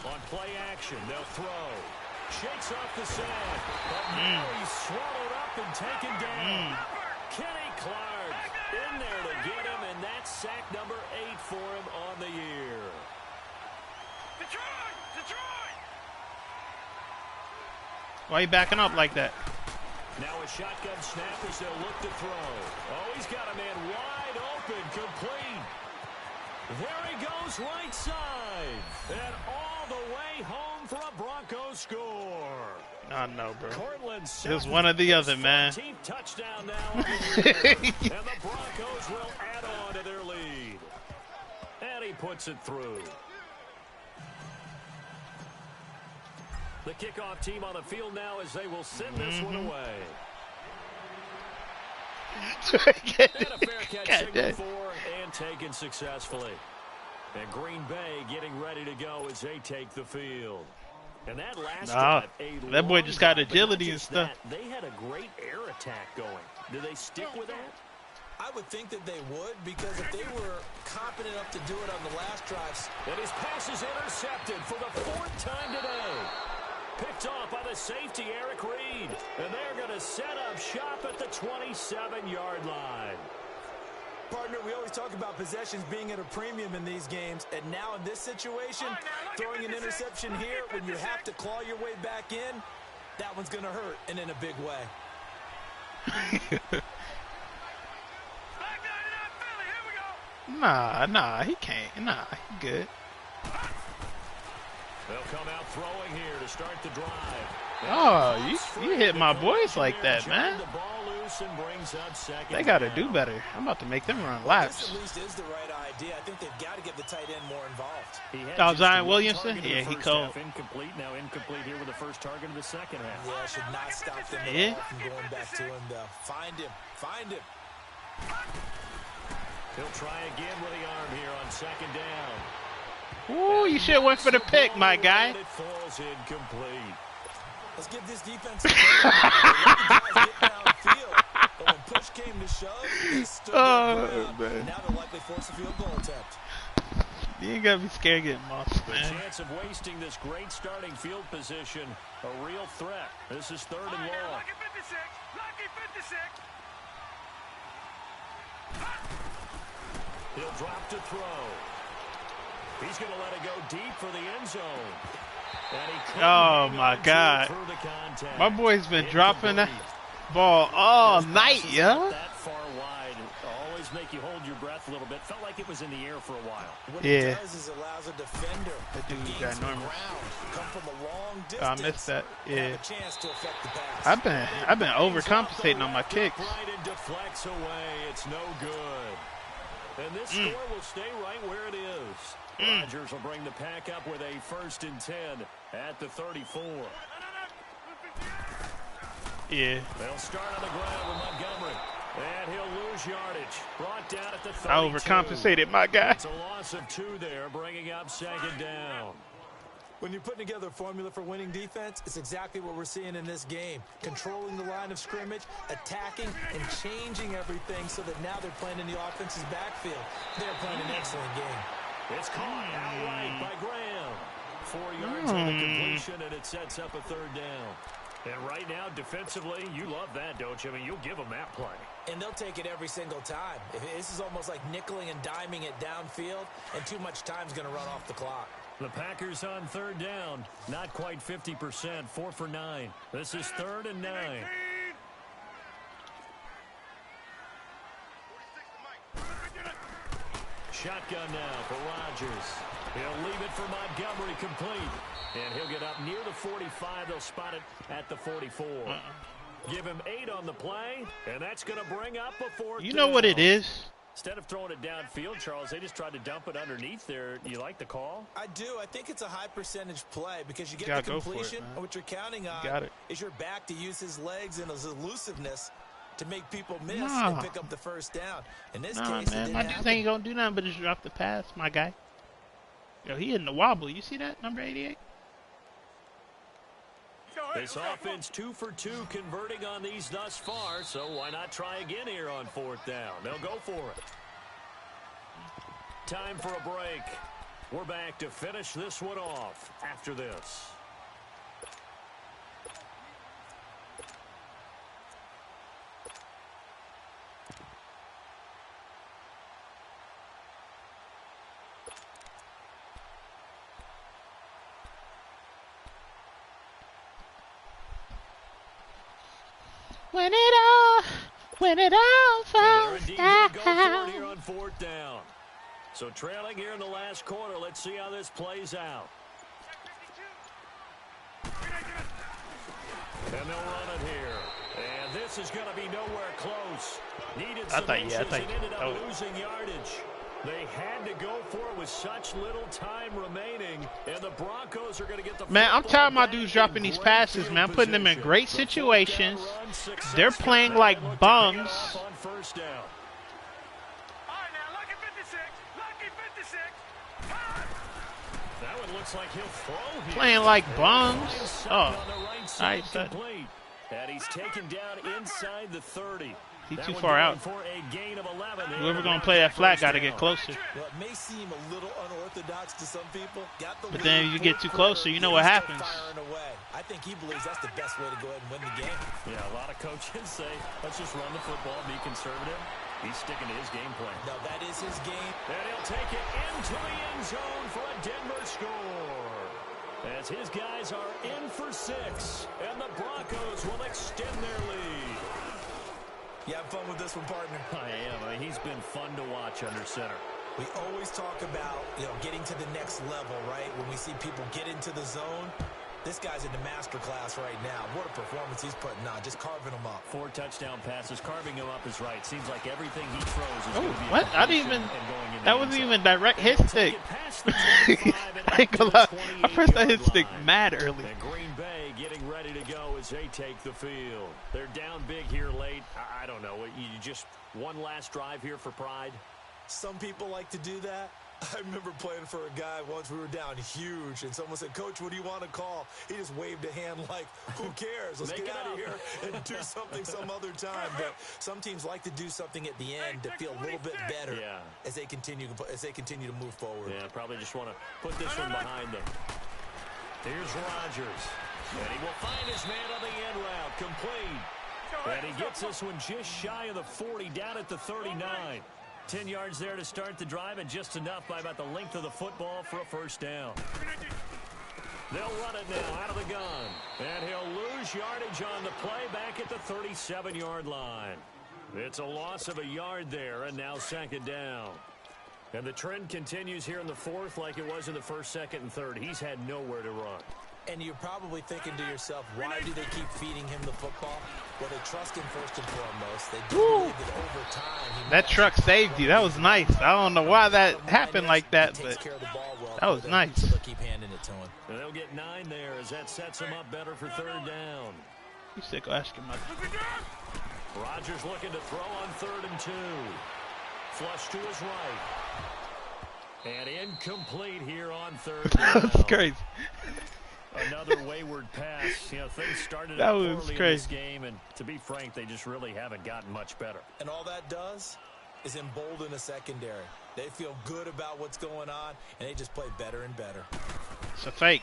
On play action, they'll throw. Shakes off the sand. But now he's swallowed up and taken down. Kenny Clark in there to get him, and that's sack number 8 for him on the year. Detroit! Detroit! Why you backing up like that? Now a shotgun snap as they'll look to throw. Oh, he's got a man wide open, complete. There he goes, right side. And all the way home for a Broncos score. I know, bro. Cortland It was one or the other, man. 14th touchdown now on the year. And the Broncos will add on to their lead. And he puts it through. The kickoff team on the field now as they will send this one away. And a fair catch signal for and taken successfully. And Green Bay getting ready to go as they take the field. And that last drive, that boy just got drive, but agility not and just stuff. that, they had a great air attack going. Do they stick with that? I would think that they would, because if they were competent enough to do it on the last drives. And his pass is intercepted for the 4th time today. Picked off by the safety, Eric Reed. And they're going to set up shop at the 27-yard line. Partner, we always talk about possessions being at a premium in these games, and now in this situation, throwing an interception here when you have to claw your way back in, that one's going to hurt, and in a big way. Nah, he can't. Nah, he good. They'll come out throwing here to start the drive. Oh, you hit my boys like that, man. The ball loose and brings up second They got to down. do better. I'm about to make them run This laps. at least is the right idea. I think they've got to get the tight end more involved. He had Oh, just Zion one Williamson? target in Yeah, the he first cold. half. Incomplete, now incomplete here with the first target of the second half. Yeah, should not stop them at Yeah. all from going back to him, though. Find him. Find him. He'll try again with the arm here on second down. Ooh, you should have went for the pick, my guy. And it falls incomplete. Let's give this defense a break. They let the guys get downfield, but when push came to shove, they stood their ground. man. Now they're likely force a field goal attempt. You ain't got to be scared getting lost, The man. chance of wasting this great starting field position, a real threat. This is 3rd and long. Lucky 56! Lucky 56! He'll drop to throw. He's going to let it go deep for the end zone. And he couldn't Oh, hang my on to it God. through the contact. My boy's been dropping that Incomplete. ball all Those night, passes yeah. not that far wide always make you hold your breath a little bit. Felt like it was in the air for a while. What Yeah. it does is allows a defender That to dude gain got some enormous. ground, come from a long Oh, I distance, missed that. and Yeah. have a chance to affect the pass. I've been overcompensating on my kicks. Right and deflects away. It's no good. And this score will stay right where it is. Rodgers will bring the pack up with a 1st and 10 at the 34. Yeah. They'll start on the ground with Montgomery. And he'll lose yardage. Brought down at the 32. I overcompensated, my guy. It's a loss of 2 there, bringing up 2nd down. When you're putting together a formula for winning defense, it's exactly what we're seeing in this game. Controlling the line of scrimmage, attacking, and changing everything so that now they're playing in the offense's backfield. They're playing an excellent game. It's caught outright by Graham. 4 yards on the completion, and it sets up a 3rd down. And right now, defensively, you love that, don't you? I mean, you'll give them that play. And they'll take it every single time. This is almost like nickeling and diming it downfield, and too much time's going to run off the clock. The Packers on third down. Not quite 50%. 4 for 9. This is 3rd and 9. Shotgun now for Rodgers. He'll leave it for Montgomery complete. And he'll get up near the 45. They'll spot it at the 44. Give him 8 on the play, and that's going to bring up a 4th. You know what it is? Instead of throwing it downfield, Charles, they just tried to dump it underneath there. Do you like the call? I do. I think it's a high percentage play because you get gotta the go for it, completion. man. And what you're counting on is your back to use his legs and his elusiveness to make people miss and pick up the first down. In this case, man, my dude ain't gonna do nothing but just drop the pass, my guy. Yo, he in the wobble. You see that, number 88? This offense 2 for 2 converting on these thus far, so why not try again here on 4th down? They'll go for it. Time for a break. We're back to finish this one off after this. When it all falls down. Go for it here on 4th down. So trailing here in the last quarter. Let's see how this plays out. And they'll run it here. And this is going to be nowhere close. Needed some inches and ended up losing yardage. They had to go for it with such little time remaining, and the Broncos are going to get the Man, I'm tired of my dudes dropping these passes, man. I'm putting them in great situations. They're playing like bums. On 1st down. All right, now, lucky 56. Lucky 56. That one looks like he'll throw here. Playing like bums. Oh, all right, son. And he's taken down inside the 30. He's too far out. For a gain of 11. Whoever gonna play that flat got to get closer. Well, it may seem a little unorthodox to some people. But then if you get too closer, you know what happens. I think he believes that's the best way to go ahead and win the game. Yeah, a lot of coaches say, let's just run the football, be conservative. He's sticking to his game plan. No, that is his game. And he'll take it into the end zone for a Denver score. As his guys are in for 6, and the Broncos will extend their lead. You have fun with this one, partner? I am. I mean, he's been fun to watch under center. We always talk about, getting to the next level, right? When we see people get into the zone, this guy's in the master class right now. What a performance he's putting on, just carving them up. 4 touchdown passes, carving him up is right. Seems like everything he throws is going to be what? I didn't even. That wasn't even direct hit stick. I ain't gonna lie. At first, I hit stick mad early. And Green Bay getting ready to go as they take the field. They're down big here late. I don't know. You just one last drive here for pride. Some people like to do that. I remember playing for a guy once. We were down huge, and someone said, "Coach, what do you want to call?" He just waved a hand like, "Who cares? Let's get out of here and do something some other time." But some teams like to do something at the end to feel a little bit better as they continue to move forward. Yeah, probably just want to put this one behind them. Here's Rodgers, and he will find his man on the end route, complete, and he gets this one just shy of the 40, down at the 39. 10 yards there to start the drive, and just enough by about the length of the football for a 1st down. They'll run it now out of the gun, and he'll lose yardage on the play back at the 37-yard line. It's a loss of a yard there, and now 2nd down. And the trend continues here in the 4th like it was in the 1st, 2nd, and 3rd. He's had nowhere to run. And you're probably thinking to yourself, why do they keep feeding him the football? Well, they trust him first and foremost. They do believe that over time... That truck saved you. That was nice. I don't know why that happened like that, but that was nice. So they'll keep handing it to him. And they'll get 9 there as that sets him up better for 3rd down. You sick of asking my... Rodgers looking to throw on 3rd and 2. Flush to his right. And incomplete here on 3rd down. That was crazy. Another wayward pass. Things started that out was poorly crazy. In this game, and to be frank, they just really haven't gotten much better. And all that does is embolden a secondary. They feel good about what's going on, and they just play better and better. It's a fake.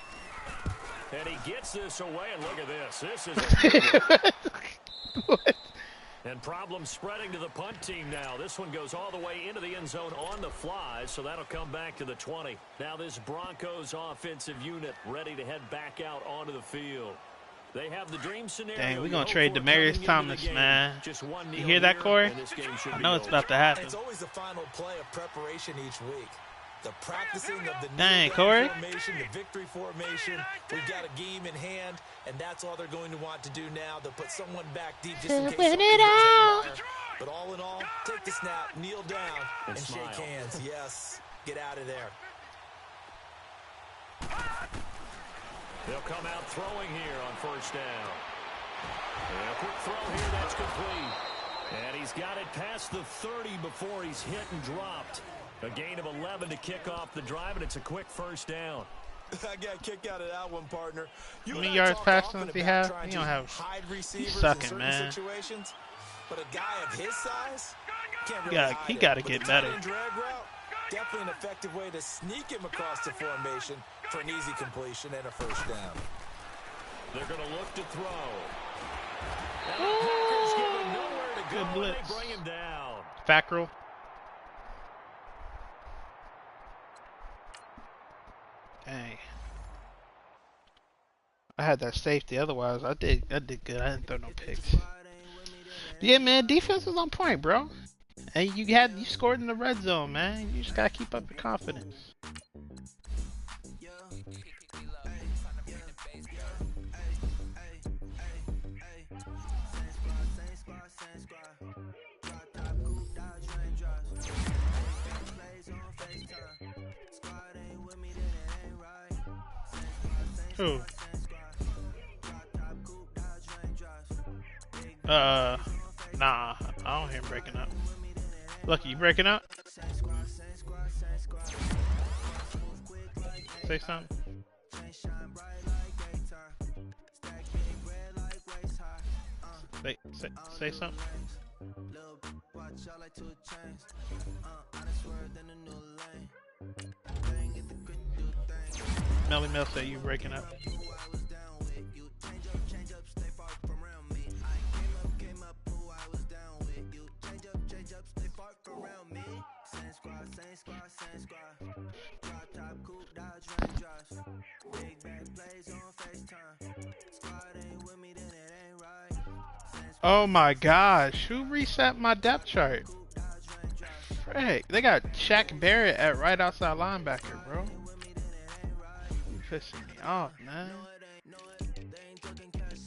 And he gets this away, and look at this. This is a What? And problem spreading to the punt team now. This one goes all the way into the end zone on the fly, so that'll come back to the 20. Now this Broncos offensive unit ready to head back out onto the field. They have the dream scenario. Dang, we're going to trade Demaryius Thomas, man. You hear that, Corey? I know it's about to happen. It's always the final play of preparation each week. The practicing of the Dang, Corey. formation, the victory formation. We've got a game in hand, and that's all they're going to want to do now. They'll put someone back deep just in case something goes haywire. But all in all, take the snap, kneel down, and shake hands. Yes, get out of there. They'll come out throwing here on first down. And a quick throw here, that's complete. And he's got it past the 30 before he's hit and dropped. A gain of 11 to kick off the drive, and it's a quick first down. I got a kick out of that one, partner. How many yards passing does he have? He don't have. He's sucking, man. Situations, but a guy of his size can't really He got to get better. Drag route, definitely an effective way to sneak him across the formation for an easy completion and a first down. They're going to look to throw. And the Packers give him nowhere to go. Good blitz. They bring him down. Fackrell. Dang. I had that safety. Otherwise, I did good. I didn't throw no picks. Yeah, man. Defense was on point, bro. And you scored in the red zone, man. You just gotta keep up your confidence. Who? Nah, I don't hear him breaking up. Lucky, you breaking up? Say something. Say something. Melly Mel said you breaking up. Oh my gosh, who reset my depth chart? Frick, they got Shaq Barrett at right outside linebacker, bro. You pissing me off, man.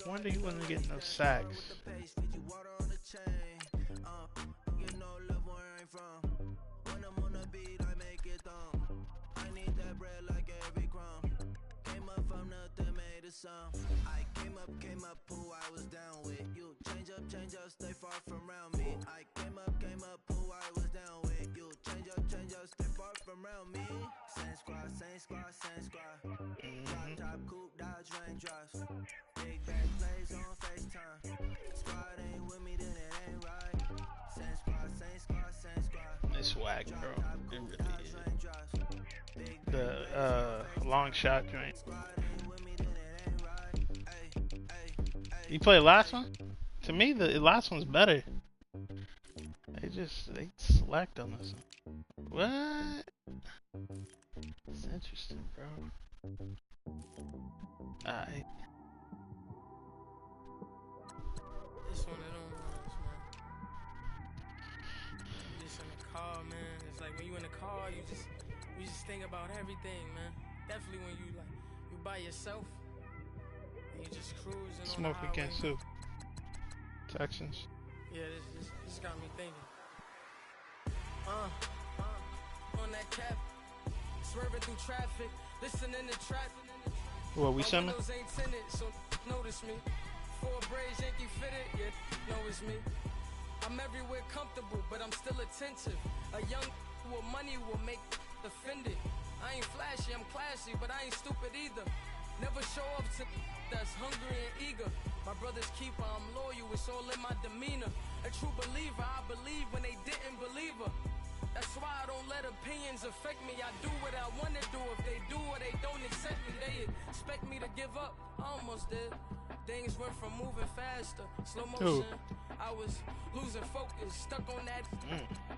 Wonder he wasn't getting no sacks. I came up, who I was down with. You change up, stay far from around me. I came up, who I was down with. You change up, stay far from around me. Same squad. Drop top, coupe, dodge, raindrops. Big bad plays on FaceTime. Squad ain't with me, then it ain't right. Same squad. It's swag, bro. It really is. The long shot joint. You play the last one? To me, the last one's better. They select on this one. What? It's interesting, bro. Alright. It's one of them ones, man. You just in the car, man. It's like when you in the car, you just think about everything, man. Definitely when you by yourself. You just cruising Smoke on the against highway. who? Texans. Yeah, this got me thinking. On that cap, swerving through traffic, listening to traffic. What, we sending? Windows ain't tinted, so notice me. Four braids, Yankee fitted, yeah, know it's me. I'm everywhere comfortable, but I'm still attentive. A young with money will make offended. I ain't flashy, I'm classy, but I ain't stupid either. Never show up to that's hungry and eager. My brother's keeper, I'm loyal, it's all in my demeanor. A true believer, I believe when they didn't believe her. That's why I don't let opinions affect me. I do what I want to do. If they do or they don't accept me, they expect me to give up. I almost did. Things went from moving faster, slow motion. I I was losing focus, stuck on that.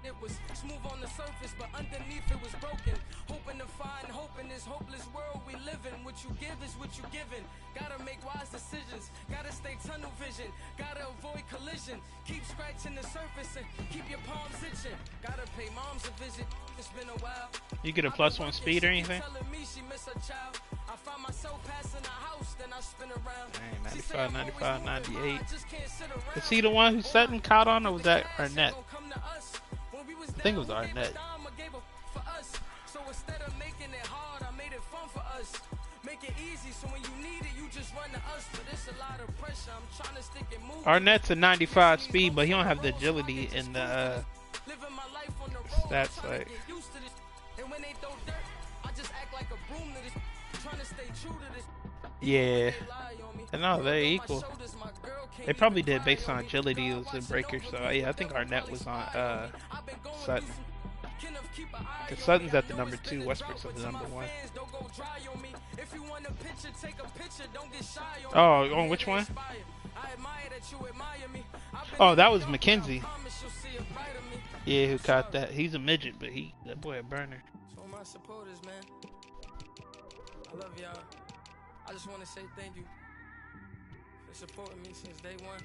It was smooth on the surface, but underneath it was broken. Hoping to find hope in this hopeless world we live in. What you give is what you given. Gotta make wise decisions. Gotta stay tunnel vision. Gotta avoid collision. Keep scratching the surface and keep your palms itching. Gotta pay moms a visit. It's been a while. You get a +1 speed or anything? I find myself passing a house, then I spin around. Dang, 95, 95, 98. Is he the one who Sutton caught on, or was that Arnett? I think it was Arnett. So instead of making it hard, I made it fun for us. Make it easy, so when you need it, you just run to us. But it's a lot of pressure. I'm trying to stick and move. Arnett's a 95 speed, but he don't have the agility in the stats. Like, and when they throw dirt, I just act like a broom to this. Trying to stay true to this. yeah, no, they're equal. They probably did based on agility. It was a breaker, so yeah, I think Arnett was on Sutton. Because Sutton's at the number 2, Westbrook's at the number 1. Oh, on which one? Oh, that was McKenzie. Yeah, who caught that? He's a midget, but that boy a burner. So my supporters, man, I love y'all. I just want to say thank you for supporting me since day one.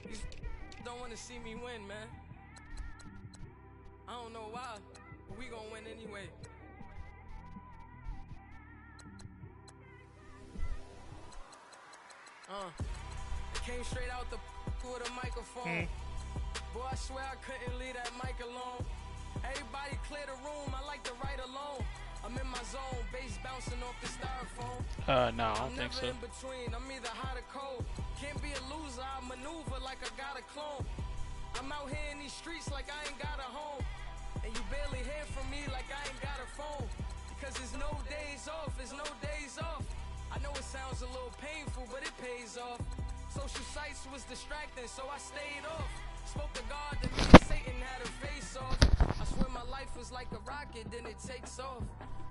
You don't want to see me win, man. I don't know why, but we gonna win anyway. Came straight out the with a microphone. Boy, I swear I couldn't leave that mic alone. Everybody clear the room, I like to write alone. I'm in my zone, bass bouncing off the styrofoam. No, I don't think so. In between, I'm either hot or cold. Can't be a loser, I maneuver like I got a clone. I'm out here in these streets like I ain't got a home. And you barely hear from me like I ain't got a phone. Because there's no days off, there's no days off. I know it sounds a little painful, but it pays off. Social sites was distracting, so I stayed off. Spoke to God, that me and Satan had a face off. I swear my life was like a rocket, then it takes off.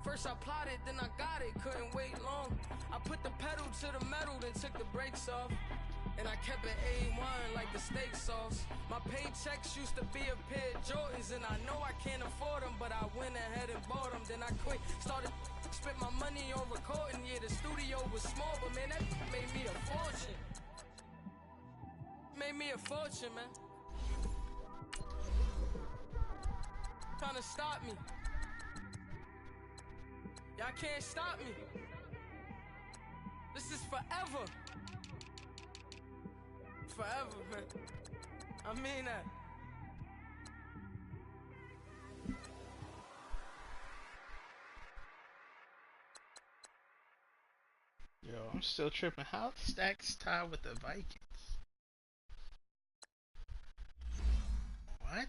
First I plotted, then I got it, couldn't wait long. I put the pedal to the metal, then took the brakes off. And I kept it A1 like the steak sauce. My paychecks used to be a pair of Jordans, and I know I can't afford them, but I went ahead and bought them. Then I quit, started spent my money on recording. Yeah, the studio was small, but man, that made me a fortune. Made me a fortune, man. Trying to stop me. Y'all can't stop me. This is forever. Forever, man. I mean that. Yo, I'm still tripping. How the Stacks tie with the Vikings? What?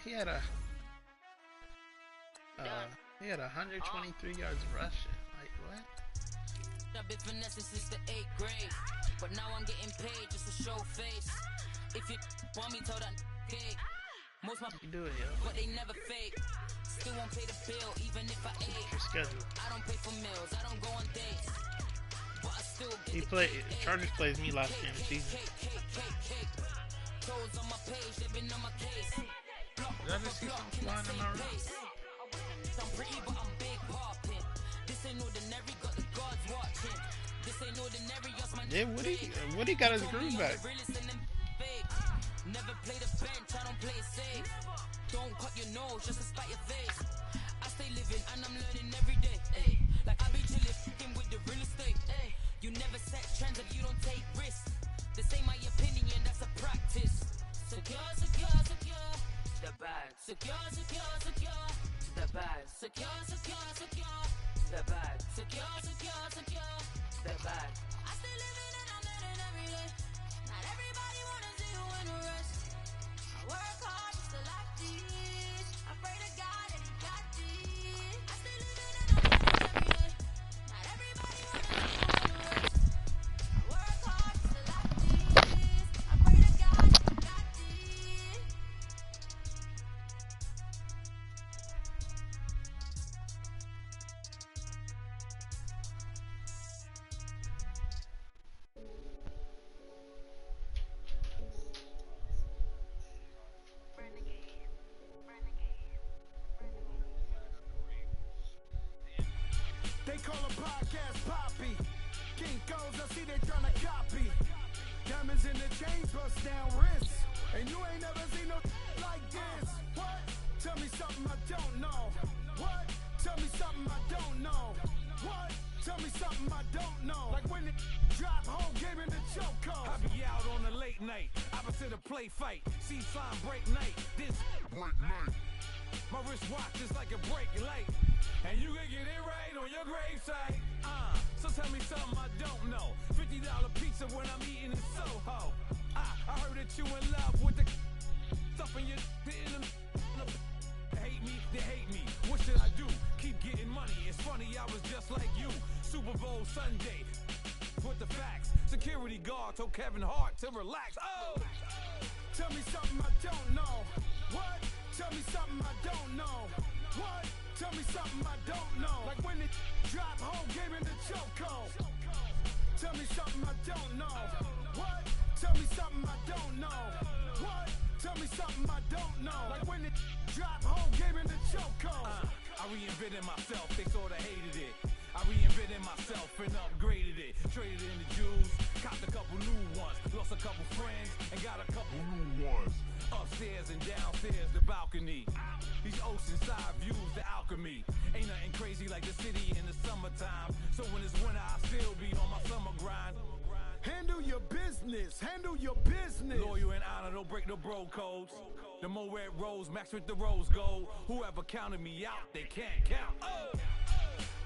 He had 123 yards rushing. Like what? I've been finessing since the 8th grade, but now I'm getting paid just to show face. If you want me, tell that cake. Most my you do it, yo. But they never fake. Still won't pay the bill, even if I ate. Your schedule. I don't pay for meals, I don't go on dates. But I still get He played. Chargers plays me last game of the season. Toes on my page, they've been on my case. Did I just see something flying in my room? I'm pretty, but I'm big popping. This ain't ordinary, got the gods watching. This ain't ordinary, just my Yeah, Woody got his groove back. Never play the bench, I don't play it safe. Don't cut your nose just to spite your face. I stay living and I'm learning every day. Ay. Like I be chillin' f***ing with the real estate. Ay. You never set trends if you don't take risks. This ain't my opinion, that's a practice. Secure, secure, secure. The bag. Secure, secure, secure. The bag. Secure, secure, secure. The bag. Secure, secure, secure. The bag. I stay living and I'm learning every day. Not everybody wanna see you in a rush. I work hard just to like this. I pray to God that he got this. I stay living and I'm learning every day. Not everybody wanna see you in a rush. I work hard just to like this. I pray to God that he got this. Kinkos, I see they tryna copy. Diamonds in the chains, bust down wrists. And you ain't never seen no like this. What? Tell me something I don't know. What? Tell me something I don't know. What? Tell me something I don't know. Like when it drop whole game in the chokehold. I be out on a late night, opposite a play fight. See slime break night, this break night. My wristwatch is like a brake light, and you can get it right on your gravesite. So tell me something I don't know. $50 pizza when I'm eating in Soho. I heard that you in love with the stuff in your hate me, they hate me. What should I do? Keep getting money. It's funny, I was just like you. Super Bowl Sunday with the facts. Security guard told Kevin Hart to relax. Oh, tell me something I don't know. What? Tell me something I don't know. What? Tell me something I don't know. Like when it drop whole game in the chokehold. Tell me something I don't know. What? Tell me something I don't know. What? Tell me something I don't know. Like when it drop whole game in the chokehold. I reinvented myself, they sorta hated it. I reinvented myself and upgraded it. Traded in the Jews, copped a couple new ones. Lost a couple friends and got a couple new ones. Upstairs and downstairs, the balcony. These oceanside views, the alchemy. Ain't nothing crazy like the city in the summertime. So when it's winter, I still be on my summer grind. Handle your business, handle your business. Loyal and honor, don't break no bro codes. The more red rose, max with the rose gold. Whoever counted me out, they can't count. Oh.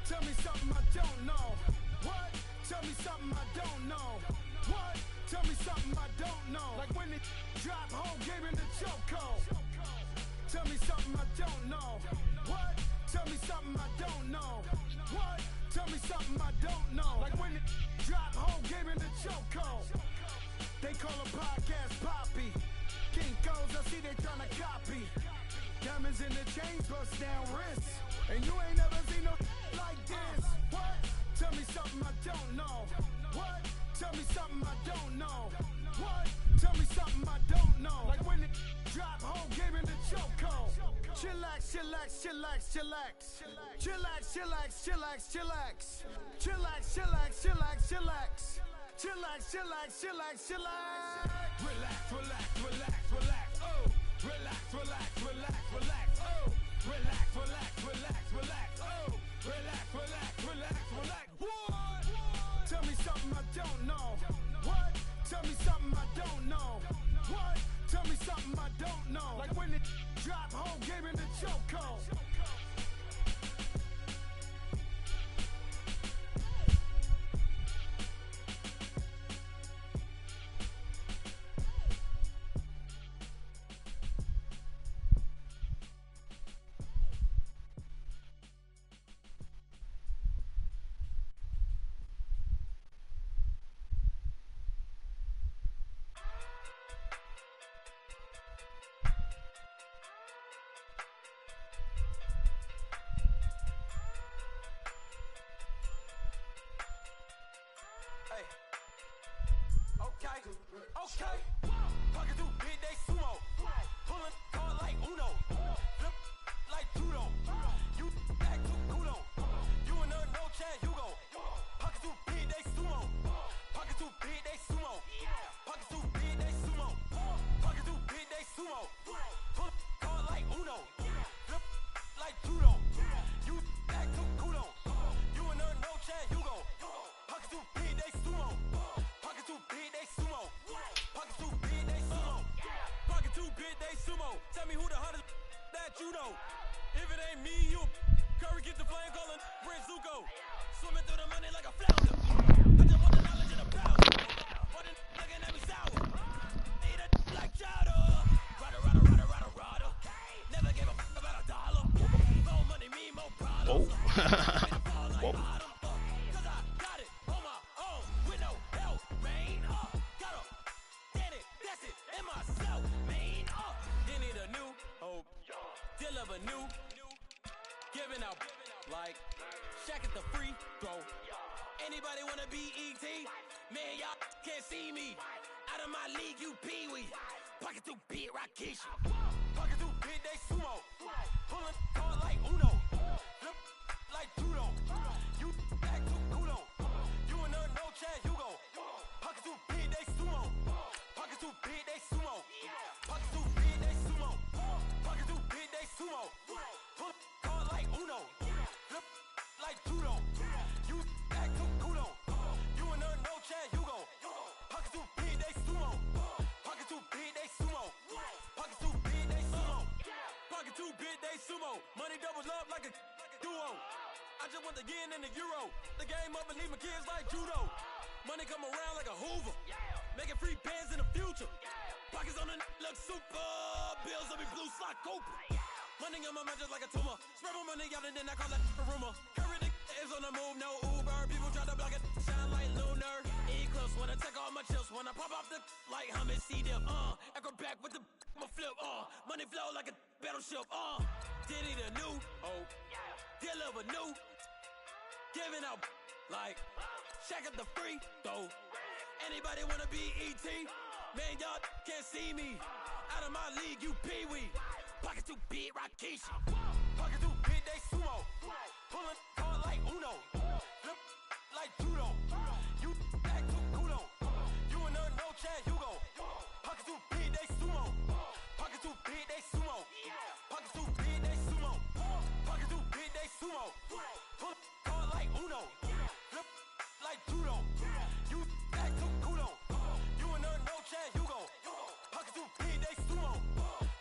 Tell me something I don't know. What? Tell me something I don't know. What? Tell me something I don't know. Like when it drop whole game in the chokehold. Tell me something I don't know. What? Tell me something I don't know. What? Tell me something I don't know. Like when it drop whole game in the chokehold. They call a podcast Poppy. Kinkos, I see they tryna copy. Diamonds in the chains, bust down wrists. And you ain't never seen no like this. What? Tell me something I don't know. What? Tell me something I don't know. What? Tell me something I don't know. Like when it drop whole game in the chokehold. Chillax, chillax, chillax, chillax. Chillax, chillax, chillax, chillax. Chillax, chillax, chillax, chillax. Chillax, chillax, chillax, chillax. Relax, relax, relax, relax. Oh, relax, relax, relax, relax. Oh, relax, relax, relax, relax. Oh, relax, relax, relax, relax. What? Tell me something I don't know. What? Tell me something I don't know. What? Tell me something I don't know. Like when it drop whole game in the chokehold. Okay, pocket through big day sumo, pulling card like Uno, flip like judo. You act too kudo, you and her no chance you go. Pocket through big day sumo, pocket through big day sumo, pocket through big day sumo, pocket through big day sumo, pull card like Uno, flip like judo. You act too kudo, you and her no chance you go. Pocket through big day sumo, pocket through big day sumo. Pocket too big, they sumo. Pocket too big, they sumo. Tell me who the hottest that you know. If it ain't me, you Curry get the flame calling Prince Zuko. Swimming through the money like a flounder. I just want the knowledge and the power. For the looking at me sour. Eat it like chowder. Rada. Never gave a about $1. More money, me, more problems. Whoa. Of a new, giving out like Shaq at the free throw. Anybody wanna be ET? Man, y'all can't see me. Out of my league, you pee-wee. Pocket too big, Rakish. Pocket too big, they sumo. Pulling card like Uno. Flip like judo. You act too kudo. You and her no just want the yen and the euro. The game up and leave my kids like judo. Money come around like a Hoover. Making free bands in the future. Pockets on the look super. Bills on me blue slot Cooper. Money on my mind just like a tumor. Spread my money out and then I call it a rumor. Curry the is on the move, no Uber. People try to block it, shine like lunar. Eclipse when I take all my chips. When I pop off the like hummus, C-dip. Echo back with the flip. Money flow like a battleship. Diddy the new. Deliver new. Giving out like shack up the free throw. Anybody wanna be ET? Man, y'all can't see me. Out of my league, you pee-wee. Pocket too big, Rakishi. Pocket too big, they sumo. Pulling card like Uno. Flip like judo. You act too kudo. You and her, no Chad Hugo. Pocket too big, they sumo. Pocket too big, they sumo. Pocket too big, they sumo. Pocket too big, they sumo. Pull card like Uno. Flip like judo. You act too kudo. You and her, no Chad Hugo. Pocket too big, they sumo.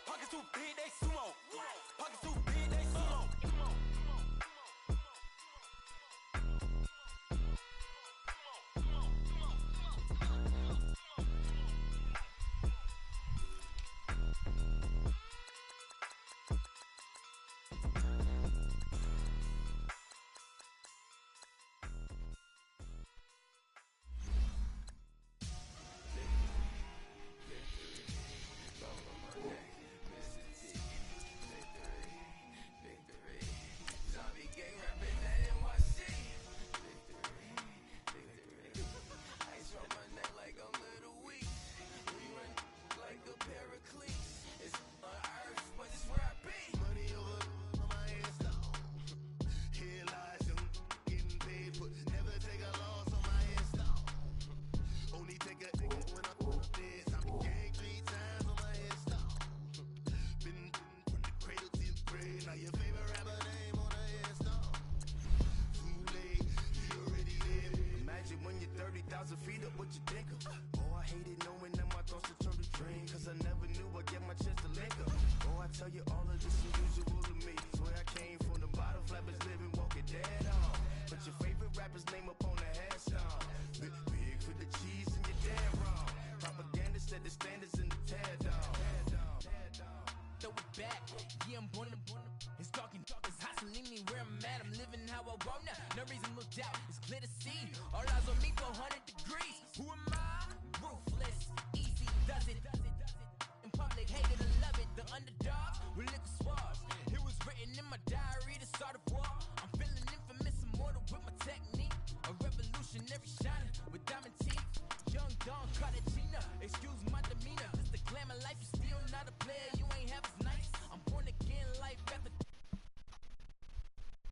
Pocket too big, they sumo. Pocket too big, they sumo. Excuse my demeanor, just the glamour life, you still not a player, you